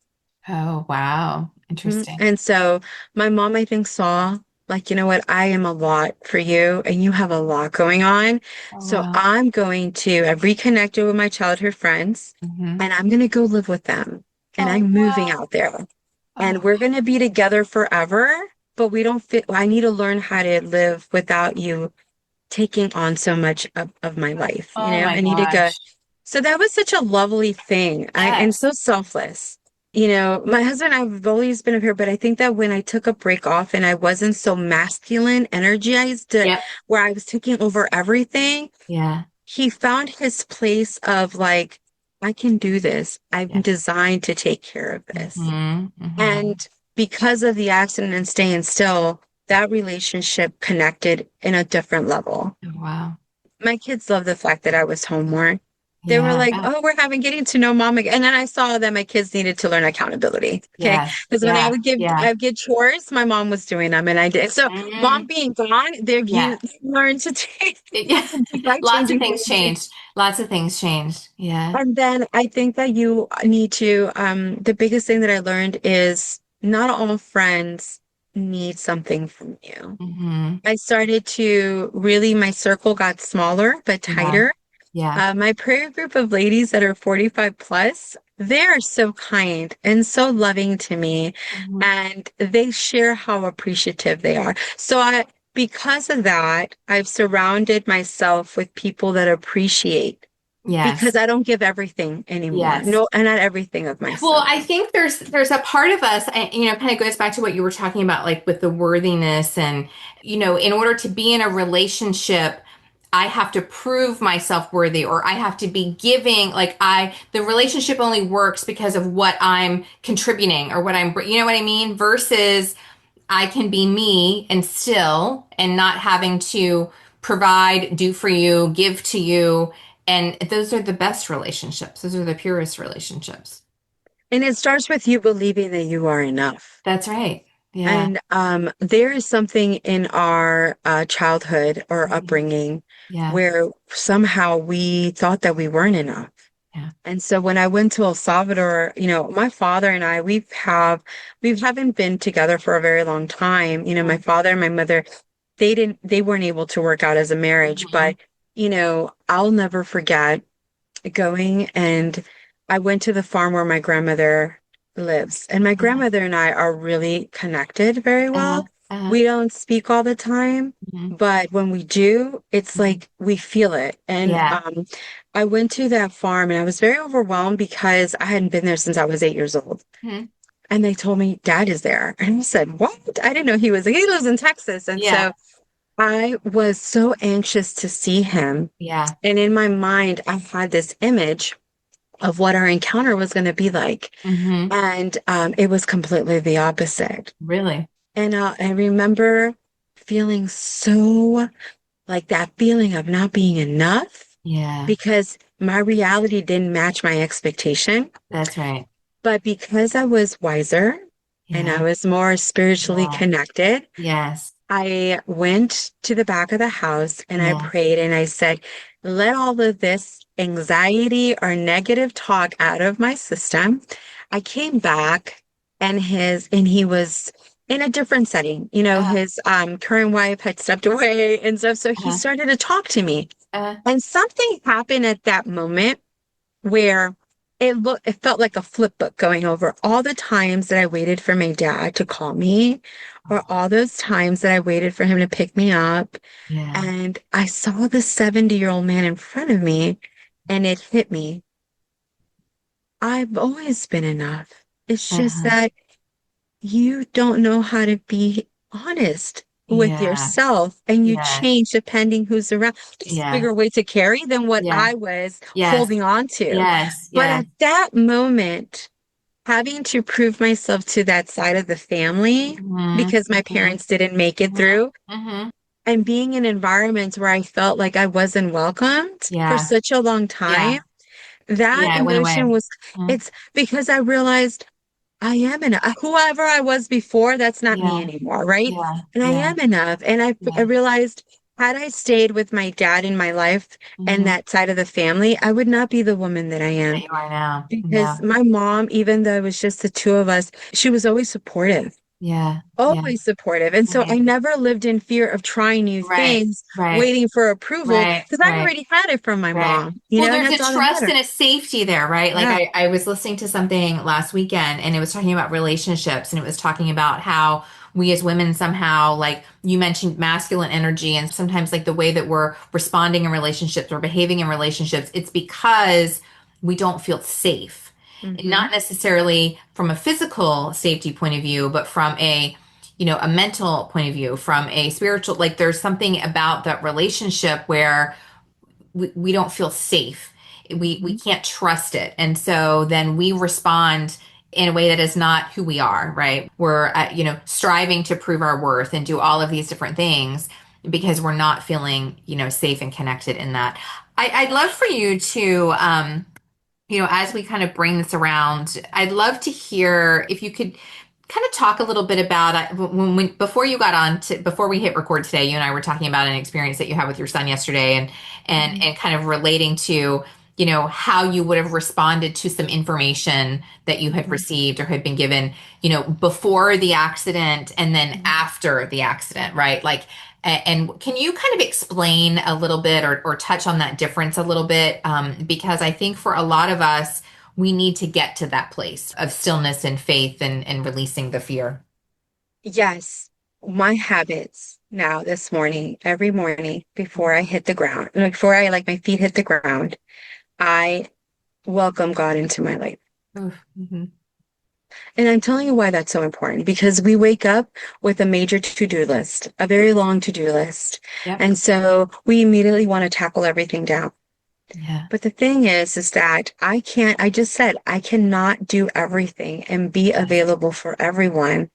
S1: oh, wow. Interesting.
S2: And so my mom, I think, saw, like, you know what, I am a lot for you and you have a lot going on.
S1: Oh,
S2: So
S1: wow.
S2: I've reconnected with my childhood friends
S1: Hmm.
S2: and I'm going to go live with them. And
S1: Oh,
S2: I'm moving
S1: wow.
S2: out there and
S1: Oh,
S2: we're going to be together forever, but we don't fit. I need to learn how to live without you taking on so much of my life.
S1: oh my
S2: I need to go.
S1: gosh.
S2: So that was such a lovely thing. And
S1: Yes.
S2: so selfless. My husband and I have always been up here, but I think that when I took a break off and I wasn't so masculine, energized,
S1: Yep.
S2: where I was taking over everything,
S1: Yeah.
S2: he found his place of like, I can do this. I'm
S1: Yeah.
S2: designed to take care of this.
S1: Hmm. Hmm.
S2: And because of the accident and staying still, that relationship connected in a different level.
S1: Oh, wow.
S2: My kids love the fact that I was home more. They were
S1: Yeah.
S2: like, "Oh, we're having getting to know mom again." And then I saw that my kids needed to learn accountability. Okay,
S1: Yes.
S2: because when
S1: Yeah. Yeah.
S2: I get chores, my mom was doing them, and I did. So mom
S1: Mm,
S2: being gone, there
S1: yeah.
S2: you learn to take.
S1: Yeah.
S2: That's a big life
S1: Lots of
S2: changing
S1: things
S2: thing.
S1: changed. Lots of things changed. Yeah.
S2: And then I think that you need to. The biggest thing that I learned is not all friends need something from you.
S1: Hmm.
S2: I started to really, my circle got smaller but
S1: Yeah.
S2: tighter.
S1: Yeah.
S2: My prayer group of ladies that are 45 plus, they are so kind and so loving to me,
S1: Hmm.
S2: and they share how appreciative they are. Because of that, I've surrounded myself with people that appreciate
S1: Yes.
S2: because I don't give everything anymore.
S1: Yes.
S2: No, and not everything of
S1: Well,
S2: myself.
S1: I think there's a part of us, and kind of goes back to what you were talking about, like with the worthiness, and in order to be in a relationship, I have to prove myself worthy, or I have to be giving. Like the relationship only works because of what I'm contributing, or what you know what I mean? Versus I can be me and still, and not having to provide, do for you, give to you, And those are the best relationships. Those are the purest relationships.
S2: And it starts with you believing that you are enough.
S1: That's right. Yeah.
S2: And there is something in our childhood or
S1: Mhm.
S2: upbringing
S1: Yeah.
S2: where somehow we thought that we weren't enough.
S1: Yeah.
S2: And so when I went to El Salvador, my father and I, we haven't been together for a very long time. My father and my mother, they weren't able to work out as a marriage,
S1: Mhm.
S2: but, I'll never forget going, and I went to the farm where my grandmother lives. And my
S1: Uh-huh.
S2: grandmother and I are really connected very
S1: Uh-huh.
S2: well.
S1: Uh-huh.
S2: We don't speak all the time,
S1: Mhm.
S2: but when we do, it's
S1: Mhm.
S2: like we feel it. And
S1: Yeah.
S2: I went to that farm and I was very overwhelmed because I hadn't been there since I was 8 years old.
S1: Mhm.
S2: And they told me dad is there. And I said, what? I didn't know he lives in Texas. And
S1: Yeah.
S2: so I was so anxious to see him.
S1: Yeah.
S2: And in my mind, I had this image of what our encounter was going to be like.
S1: Hmm.
S2: And it was completely the opposite.
S1: Really?
S2: And I remember feeling so like that feeling of not being enough
S1: Yeah.
S2: because my reality didn't match my expectation.
S1: That's right.
S2: But because I was wiser and I
S1: Yeah.
S2: was more spiritually
S1: Yeah.
S2: connected,
S1: Yes.
S2: I went to the back of the house and I
S1: Yeah.
S2: prayed and I said, let all of this anxiety or negative talk out of my system. I came back and he was in a different setting.
S1: Uh,
S2: His current wife had stepped away and stuff. So he
S1: uh,
S2: started to talk to me.
S1: uh,
S2: And something happened at that moment where it felt like a flip book going over all the times that I waited for my dad to call me, or all those times that I waited for him to pick me up.
S1: yeah.
S2: And I saw the 70-year-old man in front of me, and it hit me. I've always been enough. It's just
S1: Uh-huh.
S2: that you don't know how to be honest with
S1: Yeah.
S2: yourself, and you
S1: Yeah.
S2: change depending who's around. Just a
S1: Yeah.
S2: bigger weight to carry than what
S1: Yeah.
S2: I was
S1: Yes.
S2: holding on to.
S1: Yes.
S2: But
S1: Yes.
S2: at that moment, having to prove myself to that side of the family
S1: Hmm.
S2: because my
S1: Hmm.
S2: parents didn't make it
S1: Hmm.
S2: through,
S1: Hmm.
S2: and being in environments where I felt like I wasn't welcomed for
S1: Yeah.
S2: such a long
S1: Yeah.
S2: time, that
S1: Yeah. It went
S2: emotion
S1: away.
S2: was,
S1: Mhm.
S2: it's because I realized I am enough. Whoever I was before, that's not me
S1: Yeah.
S2: anymore, right?
S1: Yeah.
S2: And I
S1: Yeah.
S2: am enough. And I
S1: Yeah.
S2: realized had I stayed with my dad in my life and
S1: Hmm.
S2: that side of the family, I would not be the woman that I
S1: That
S2: am.
S1: you are now.
S2: Because
S1: Yeah.
S2: my mom, even though it was just the two of us, she was always supportive,
S1: Yeah. Yeah.
S2: always supportive. And so I
S1: Right.
S2: never lived in fear of trying new
S1: Right.
S2: things,
S1: Right.
S2: waiting for approval,
S1: Right.
S2: because I'd
S1: Right.
S2: already had it from my
S1: Right.
S2: mom,
S1: Well,
S2: and
S1: there's a
S2: that's all that
S1: trust
S2: mattered.
S1: and a safety there, right? Like
S2: Yeah.
S1: I was listening to something last weekend and it was talking about relationships and it was talking about how we as women somehow, like you mentioned masculine energy and sometimes like the way that we're responding in relationships or behaving in relationships, it's because we don't feel safe.
S2: Hmm.
S1: Not necessarily from a physical safety point of view, but from a mental point of view, from a spiritual, like there's something about that relationship where we don't feel safe. We can't trust it. And so then we respond in a way that is not who we are, right? We're, striving to prove our worth and do all of these different things because we're not feeling, safe and connected in that. I'd love for you to, as we kind of bring this around, I'd love to hear if you could kind of talk a little bit about before you got on to before we hit record today, you and I were talking about an experience that you had with your son yesterday and and
S2: Hmm.
S1: and kind of relating to how you would have responded to some information that you had received or had been given before the accident and then
S2: Hmm.
S1: after the accident, right? Like and can you kind of explain a little bit or touch on that difference a little bit? Because I think for a lot of us, we need to get to that place of stillness and faith and releasing the fear.
S2: Yes, my habits now this morning, every morning before I hit the ground, before I like my feet hit the ground, I welcome God into my life.
S1: Mhm.
S2: And I'm telling you why that's so important because we wake up with a major to-do list, a very long to-do list.
S1: Yep.
S2: And so we immediately want to tackle everything down.
S1: Yeah.
S2: But the thing is that I just said, I cannot do everything and be
S1: Yes.
S2: available for everyone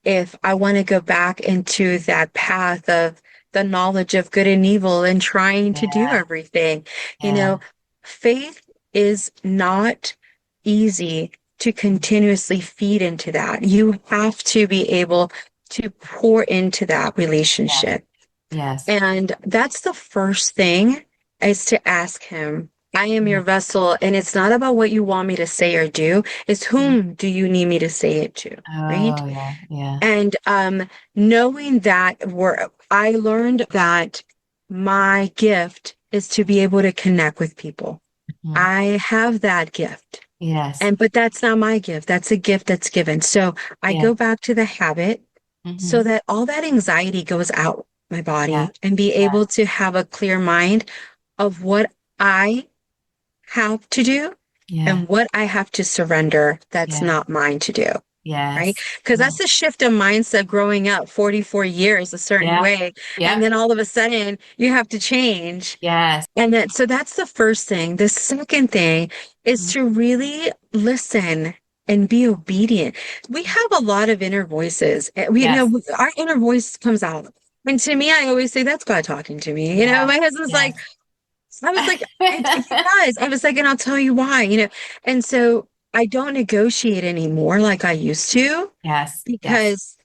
S2: if I want to go back into that path of the knowledge of good and evil and trying to do
S1: Yeah.
S2: everything. You
S1: Yeah.
S2: know, faith is not easy to continuously feed into that. You have to be able to pour into that
S1: Yes.
S2: relationship.
S1: Yes.
S2: And that's the first thing is to ask him, I am your
S1: Yeah.
S2: vessel, and it's not about what you want me to say or do, it's whom do you need me to say it to, right?
S1: Oh, yeah. Yeah.
S2: And knowing that I learned that my gift is to be able to connect with people.
S1: Mhm.
S2: I have that gift.
S1: Yes.
S2: But that's not my gift. That's a gift that's given. So I
S1: Yeah.
S2: go back to the habit so
S1: Hmm.
S2: that all that anxiety goes out my
S1: Yeah.
S2: body and be
S1: Yeah.
S2: able to have a clear mind of what I have to do
S1: Yeah.
S2: and what I have to surrender that's
S1: Yeah.
S2: not mine to do. Right?
S1: Yes.
S2: Because
S1: Yeah.
S2: that's the shift of mindset growing up 44 years a certain
S1: Yeah.
S2: way. And
S1: Yep.
S2: then all of a sudden you have to change.
S1: Yes.
S2: And then, so that's the first thing. The second thing is
S1: Mhm.
S2: to really listen and be obedient. We have a lot of inner voices.
S1: Yes.
S2: Our inner voice comes out. And to me, I always say, that's God talking to me.
S1: Yeah.
S2: My husband's like,
S1: Yes.
S2: I was like, he does. I was like, and I'll tell you why. And so I don't negotiate anymore like I used to
S1: Yes. Yes.
S2: because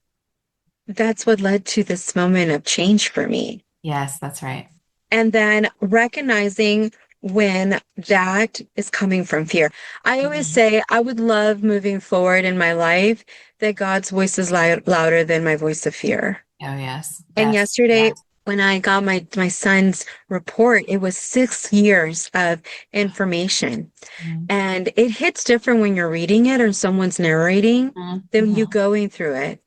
S2: that's what led to this moment of change for me.
S1: Yes. That's right.
S2: And then recognizing when that is coming from fear. I always
S1: Mhm.
S2: say I would love moving forward in my life that God's voice is louder than my voice of fear.
S1: Oh, yes.
S2: And
S1: Yes.
S2: yesterday,
S1: Yes.
S2: when I got my son's report, it was 6 years of information.
S1: Mhm.
S2: And it hits different when you're reading it or someone's narrating than you
S1: Mhm.
S2: going through it.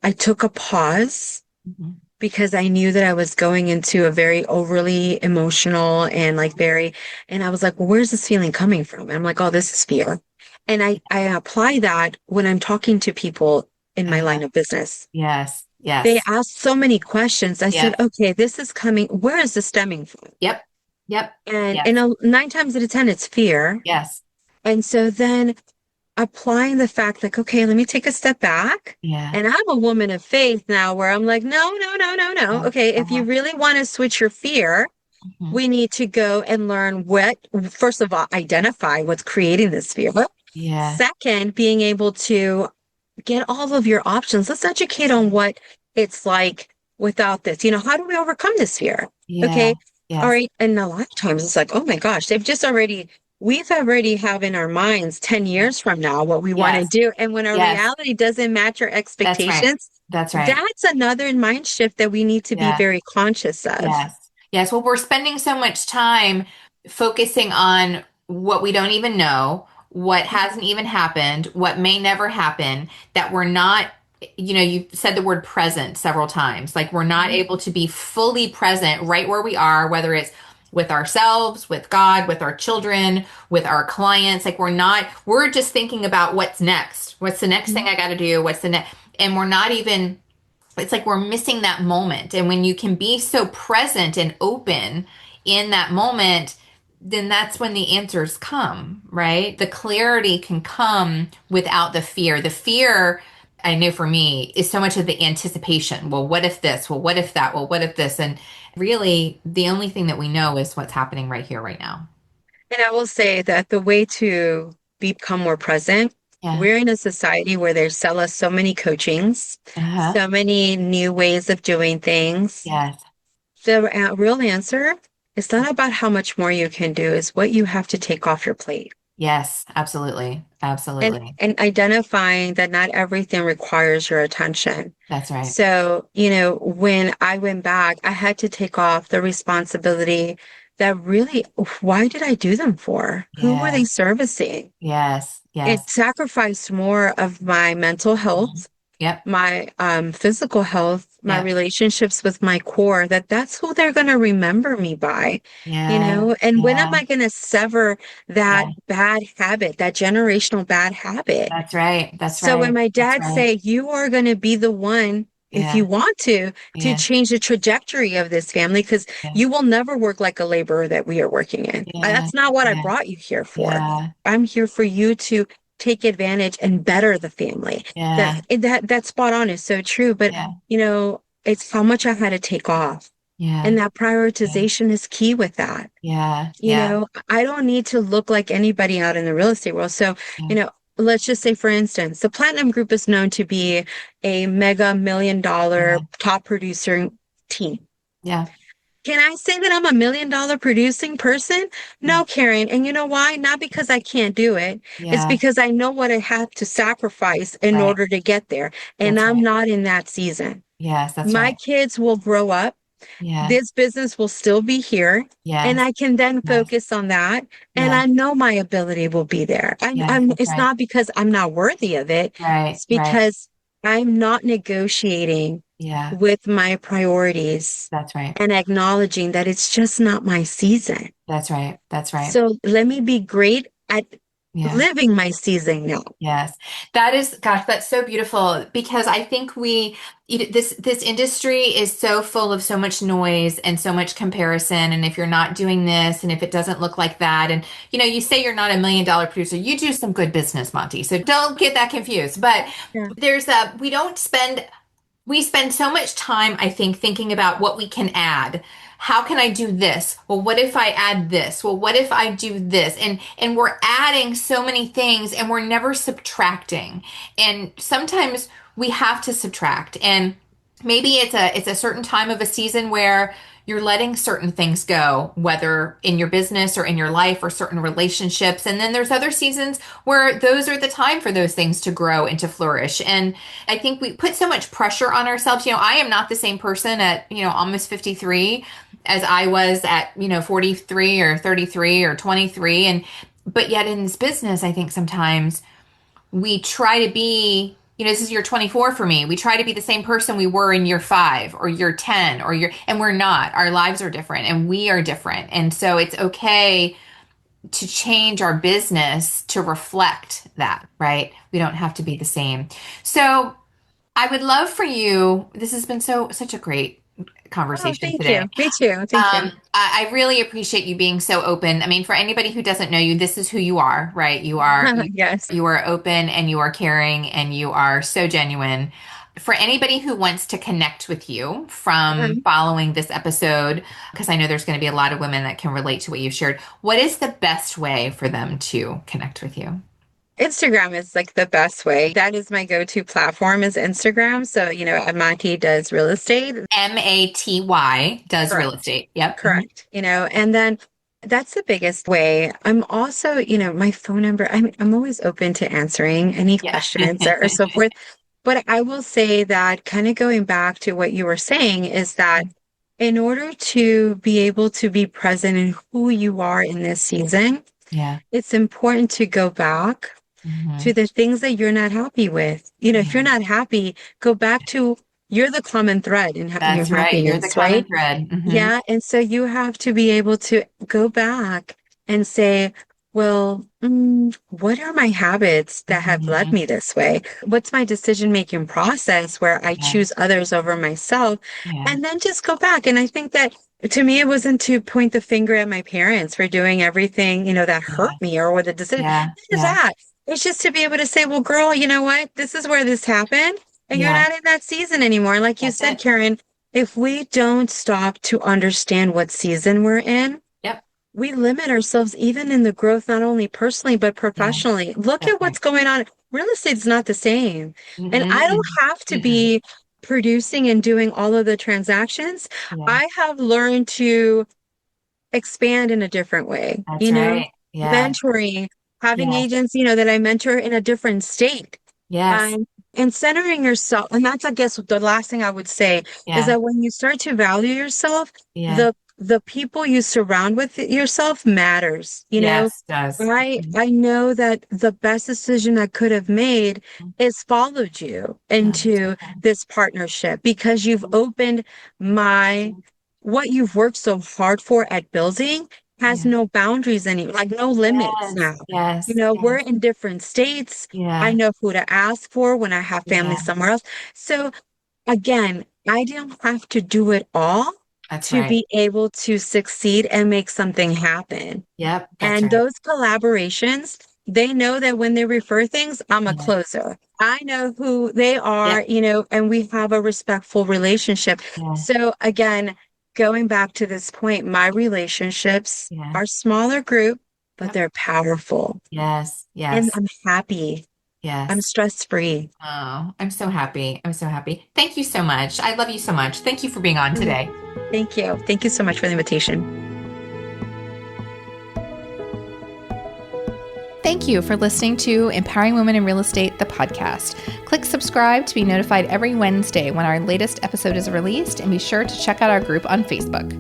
S2: I took a pause
S1: Mhm.
S2: because I knew that I was going into a very overly emotional and and I was like, well, where's this feeling coming from? And I'm like, oh, this is fear. And I apply that when I'm talking to people in my
S1: Uh-huh.
S2: line of business.
S1: Yes.
S2: They
S1: Yes.
S2: asked so many questions. I said,
S1: Yes.
S2: okay, this is coming. Where is this stemming from?
S1: Yep. Yep.
S2: And,
S1: Yes.
S2: and 9 times out of 10, it's fear.
S1: Yes.
S2: And so then applying the fact like, okay, let me take a step back.
S1: Yeah.
S2: And I'm a woman of faith now where I'm like, no, no, no, no, no.
S1: Yeah.
S2: Okay, if you
S1: Uh-huh.
S2: really want to switch your fear,
S1: Mhm.
S2: we need to go and learn first of all, identify what's creating this fear.
S1: Yeah.
S2: Second, being able to get all of your options. Let's educate on what it's like without this. How do we overcome this fear?
S1: Yeah.
S2: Okay. All
S1: Yes.
S2: right. And a lot of times it's like, oh my gosh, we've already have in our minds 10
S1: Yeah.
S2: years from now what we want to
S1: Yes.
S2: do. And when our
S1: Yes.
S2: reality doesn't match our
S1: That's right.
S2: expectations,
S1: That's right.
S2: that's another mind shift that we need to be
S1: Yeah.
S2: very conscious of.
S1: Yes. Yes. Well, we're spending so much time focusing on what we don't even know, what hasn't even happened, what may never happen, that we're not, you said the word present several times. Like we're not
S2: Mhm.
S1: able to be fully present right where we are, whether it's with ourselves, with God, with our children, with our clients. Like we're just thinking about what's next. What's the next thing
S2: Mhm.
S1: I got to do? What's the next? And we're not even it's like we're missing that moment. And when you can be so present and open in that moment, then that's when the answers come, right? The clarity can come without the fear. The fear, I know for me, is so much of the anticipation. Well, what if this? Well, what if that? Well, what if this? And really, the only thing that we know is what's happening right here, right now.
S2: And I will say that the way to become more present,
S1: Yeah.
S2: we're in a society where they sell us so many coachings,
S1: Uh-huh.
S2: so many new ways of doing things.
S1: Yes.
S2: The real answer is not about how much more you can do, is what you have to take off your plate.
S1: Yes. Absolutely.
S2: And
S1: Absolutely.
S2: and identifying that not everything requires your attention.
S1: That's right.
S2: So, when I went back, I had to take off the responsibility that really, why did I do them for? Who were they
S1: Yes.
S2: servicing?
S1: Yes.
S2: It
S1: Yes.
S2: sacrificed more of my mental
S1: Mhm.
S2: health,
S1: Yep.
S2: my physical health, my
S1: Yep.
S2: relationships with my core, that's who they're going to remember me by,
S1: Yeah.
S2: and when am
S1: Yeah.
S2: I going to sever that
S1: Yeah.
S2: bad habit, that generational bad habit?
S1: That's right. That's
S2: So when
S1: right.
S2: my
S1: That's
S2: dad
S1: right.
S2: say, you are going to be the one, if
S1: Yeah.
S2: you want to
S1: Yeah.
S2: change the trajectory of this family, because
S1: Yeah.
S2: you will never work like a laborer that we are working in.
S1: Yeah.
S2: That's not what I
S1: Yeah.
S2: brought you here for.
S1: Yeah.
S2: I'm here for you to take advantage and better the family.
S1: Yeah.
S2: That spot on is so true. But,
S1: Yeah.
S2: it's how much I had to take off. And
S1: Yeah.
S2: that
S1: Yeah.
S2: prioritization is key with that.
S1: Yeah. Yeah.
S2: I don't need to look like anybody out in the real estate world. So,
S1: Yeah.
S2: you know, let's just say, for instance, the Platinum Group is known to be a mega million dollar
S1: Yeah.
S2: top producer team.
S1: Yeah.
S2: Can I say that I'm a million dollar producing person?
S1: Yeah.
S2: No, Karen. And you know why? Not because I can't do it. It's
S1: Yeah.
S2: because I know what I have to sacrifice in
S1: Right.
S2: order to get there. And
S1: That's
S2: I'm
S1: right.
S2: not in that season.
S1: Yes, that's
S2: My
S1: right.
S2: kids will grow up,
S1: Yeah.
S2: this business will still be here, and
S1: Yes.
S2: I can then
S1: Yes.
S2: focus on that. And
S1: Yeah.
S2: I know my ability will be there.
S1: Yes, that's
S2: It's
S1: right.
S2: not because I'm not worthy of it.
S1: Right.
S2: It's
S1: Right.
S2: because I'm not negotiating
S1: Yeah.
S2: with my priorities
S1: That's right.
S2: and acknowledging that it's just not my season.
S1: That's right. That's right.
S2: So let me be great at
S1: Yeah.
S2: living my season now.
S1: Yes. That is, gosh, that's so beautiful because I think this industry is so full of so much noise and so much comparison. And if you're not doing this and if it doesn't look like that, and you say you're not $1 million producer, you do some good business, Monty. So don't get that confused. But
S2: Yeah.
S1: we don't spend we spend so much time, I think, thinking about what we can add. How can I do this? Well, what if I add this? Well, what if I do this? And we're adding so many things and we're never subtracting. And sometimes we have to subtract. And maybe it's a certain time of a season where you're letting certain things go, whether in your business or in your life or certain relationships. And then there's other seasons where those are the time for those things to grow and to flourish. And I think we put so much pressure on ourselves. I am not the same person at, almost 53 as I was at, 43 or 33 or 23. But yet in this business, I think sometimes we try to be, this is year 24 for me. We try to be the same person we were in year 5 or year 10 and we're not. Our lives are different and we are different. And so it's okay to change our business to reflect that, right? We don't have to be the same. So I would love for you, this has been such a great
S2: Oh,
S1: conversation
S2: thank you.
S1: today.
S2: Me too. Thank you.
S1: I really appreciate you being so open. I mean, for anybody who doesn't know you, this is who you are, right?
S2: Yes.
S1: You are open and you are caring and you are so genuine. For anybody who wants to connect with you from
S2: Mhm.
S1: following this episode, because I know there's going to be a lot of women that can relate to what you've shared, what is the best way for them to connect with you?
S2: Instagram is like the best way. That is my go-to platform is Instagram. So, Maty does real estate.
S1: Maty does real
S2: Correct.
S1: estate. Yep. Mhm.
S2: Correct. And then that's the biggest way. I'm also, my phone number, I'm always open to answering any
S1: Yeah.
S2: questions or so forth. But I will say that kind of going back to what you were saying is that in order to be able to be present in who you are in this season,
S1: Yeah.
S2: it's important to go back to
S1: Hmm.
S2: the things that you're not happy with. If you're
S1: Yeah.
S2: not happy, go back to you're the common thread in your
S1: That's right. You're the
S2: happiness,
S1: common
S2: right?
S1: thread. Hmm.
S2: Yeah. And so you have to be able to go back and say, well, what are my habits that have led
S1: Hmm.
S2: me this way? What's my decision-making process where I
S1: Yeah.
S2: choose others over myself?
S1: Yeah.
S2: And then just go back. And I think that to me, it wasn't to point the finger at my parents for doing everything, that hurt
S1: Yeah.
S2: me or with a decision.
S1: Yeah.
S2: What is
S1: Yeah.
S2: that? It's just to be able to say, well, girl, you know what? This is where this happened. And you're
S1: Yeah.
S2: not in that season anymore. Like you
S1: That's
S2: said,
S1: it.
S2: Karen, if we don't stop to understand what season we're in,
S1: Yep.
S2: we limit ourselves even in the growth, not only personally, but
S1: Yeah.
S2: professionally. Look
S1: That's
S2: at what's
S1: right.
S2: going on. Real estate's not the same. And I don't
S1: Mm-mm.
S2: have to
S1: Mm-mm.
S2: be producing and doing all of the transactions.
S1: Yeah.
S2: I have learned to expand in a different way,
S1: That's right. Yeah.
S2: mentoring, having
S1: Yeah.
S2: agents, that I mentor in a different state.
S1: Yes.
S2: Um, and centering yourself. And that's, I guess, the last thing I would say is
S1: Yeah.
S2: that when you start to value yourself,
S1: Yeah.
S2: the people you surround with yourself matters.
S1: Yes, does.
S2: I know that the best decision I could have made is followed you
S1: Yeah.
S2: into this partnership because you've opened my what you've worked so hard for at building has
S1: Yeah.
S2: no boundaries like no limits
S1: Yes.
S2: now.
S1: Yes.
S2: We're
S1: Yes.
S2: in different states. I
S1: Yeah.
S2: know who to ask for when I have family
S1: Yeah.
S2: somewhere else. So again, I don't have to do it all
S1: That's
S2: to
S1: right.
S2: be able to succeed and make something happen.
S1: Yep. That's
S2: And
S1: right.
S2: those collaborations, they know that when they refer things, I'm a
S1: Yeah.
S2: closer. I know who they
S1: Yeah.
S2: are, and we have a respectful relationship.
S1: Yeah.
S2: So again, going back to this point, my relationships
S1: Yeah.
S2: are smaller group, but
S1: Yep.
S2: they're powerful.
S1: Yes.
S2: And
S1: Yes.
S2: I'm happy. I'm
S1: Yes.
S2: stress free.
S1: Oh, I'm so happy. I'm so happy. Thank you so much. I love you so much. Thank you for being on today.
S2: Thank you. Thank you so much for the invitation.
S1: Thank you for listening to Empowering Women in Real Estate, the podcast. Click subscribe to be notified every Wednesday when our latest episode is released, and be sure to check out our group on Facebook.